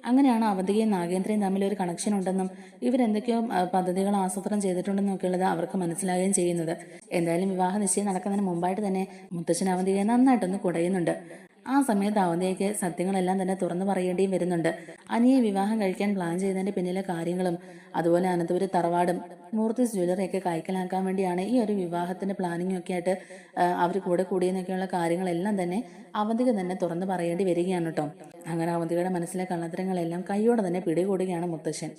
അങ്ങനെയാണ് അവന്തികയും നാഗേന്ദ്രയും തമ്മിൽ ഒരു കണക്ഷൻ ഉണ്ടെന്നും ഇവരെന്തൊക്കെയോ പദ്ധതികൾ ആസൂത്രണം ചെയ്തിട്ടുണ്ടെന്നും ഒക്കെ ഉള്ളത് അവർക്ക് മനസ്സിലാകുകയും ചെയ്യുന്നത്. എന്തായാലും വിവാഹ നിശ്ചയം നടക്കുന്നതിന് മുമ്പായിട്ട് തന്നെ മുത്തശ്ശൻ അവന്തികയെ നന്നായിട്ടൊന്ന് കുടയുന്നുണ്ട്. ആ സമയത്ത് അവന്തികയ്ക്ക് സത്യങ്ങളെല്ലാം തന്നെ തുറന്നു പറയേണ്ടിയും വരുന്നുണ്ട്. അനിയെ വിവാഹം കഴിക്കാൻ പ്ലാൻ ചെയ്തതിന്റെ പിന്നിലെ കാര്യങ്ങളും അതുപോലെ അനന്തപുരം തറവാടും മൂർത്തിസ് ജ്വല്ലറിയൊക്കെ കൈക്കലാക്കാൻ വേണ്ടിയാണ് ഈ ഒരു വിവാഹത്തിന്റെ പ്ലാനിങ്ങും ഒക്കെ ആയിട്ട് അവർ കൂടെ കൂടിയെന്നൊക്കെയുള്ള കാര്യങ്ങളെല്ലാം തന്നെ അവന്തിക തന്നെ തുറന്നു പറയേണ്ടി വരികയാണ് കേട്ടോ. അങ്ങനെ അവന്തികയുടെ മനസ്സിലെ കള്ളത്തരങ്ങളെല്ലാം കൈയോടെ തന്നെ പിടികൂടുകയാണ് മുത്തശ്ശൻ.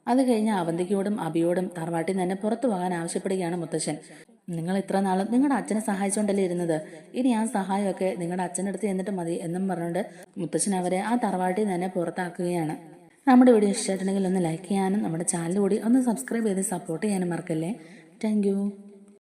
അത് കഴിഞ്ഞ് അവന്തികയോടും അബിയോടും തറവാട്ടിൽ തന്നെ പുറത്തു പോകാൻ ആവശ്യപ്പെടുകയാണ് മുത്തശ്ശൻ. നിങ്ങൾ ഇത്ര നാളും നിങ്ങളുടെ അച്ഛനെ സഹായിച്ചുകൊണ്ടല്ലേ ഇരുന്നത്, ഇനി ആ സഹായമൊക്കെ നിങ്ങളുടെ അച്ഛൻ്റെ അടുത്ത് എന്നിട്ട് മതി എന്നും പറഞ്ഞുകൊണ്ട് മുത്തശ്ശൻ അവരെ ആ തറവാട്ടിൽ തന്നെ പുറത്താക്കുകയാണ്. നമ്മുടെ വീഡിയോ ഇഷ്ടമായിട്ടുണ്ടെങ്കിൽ ഒന്ന് ലൈക്ക് ചെയ്യാനും നമ്മുടെ ചാനൽ കൂടി ഒന്ന് സബ്സ്ക്രൈബ് ചെയ്ത് സപ്പോർട്ട് ചെയ്യാനും മറക്കല്ലേ. താങ്ക്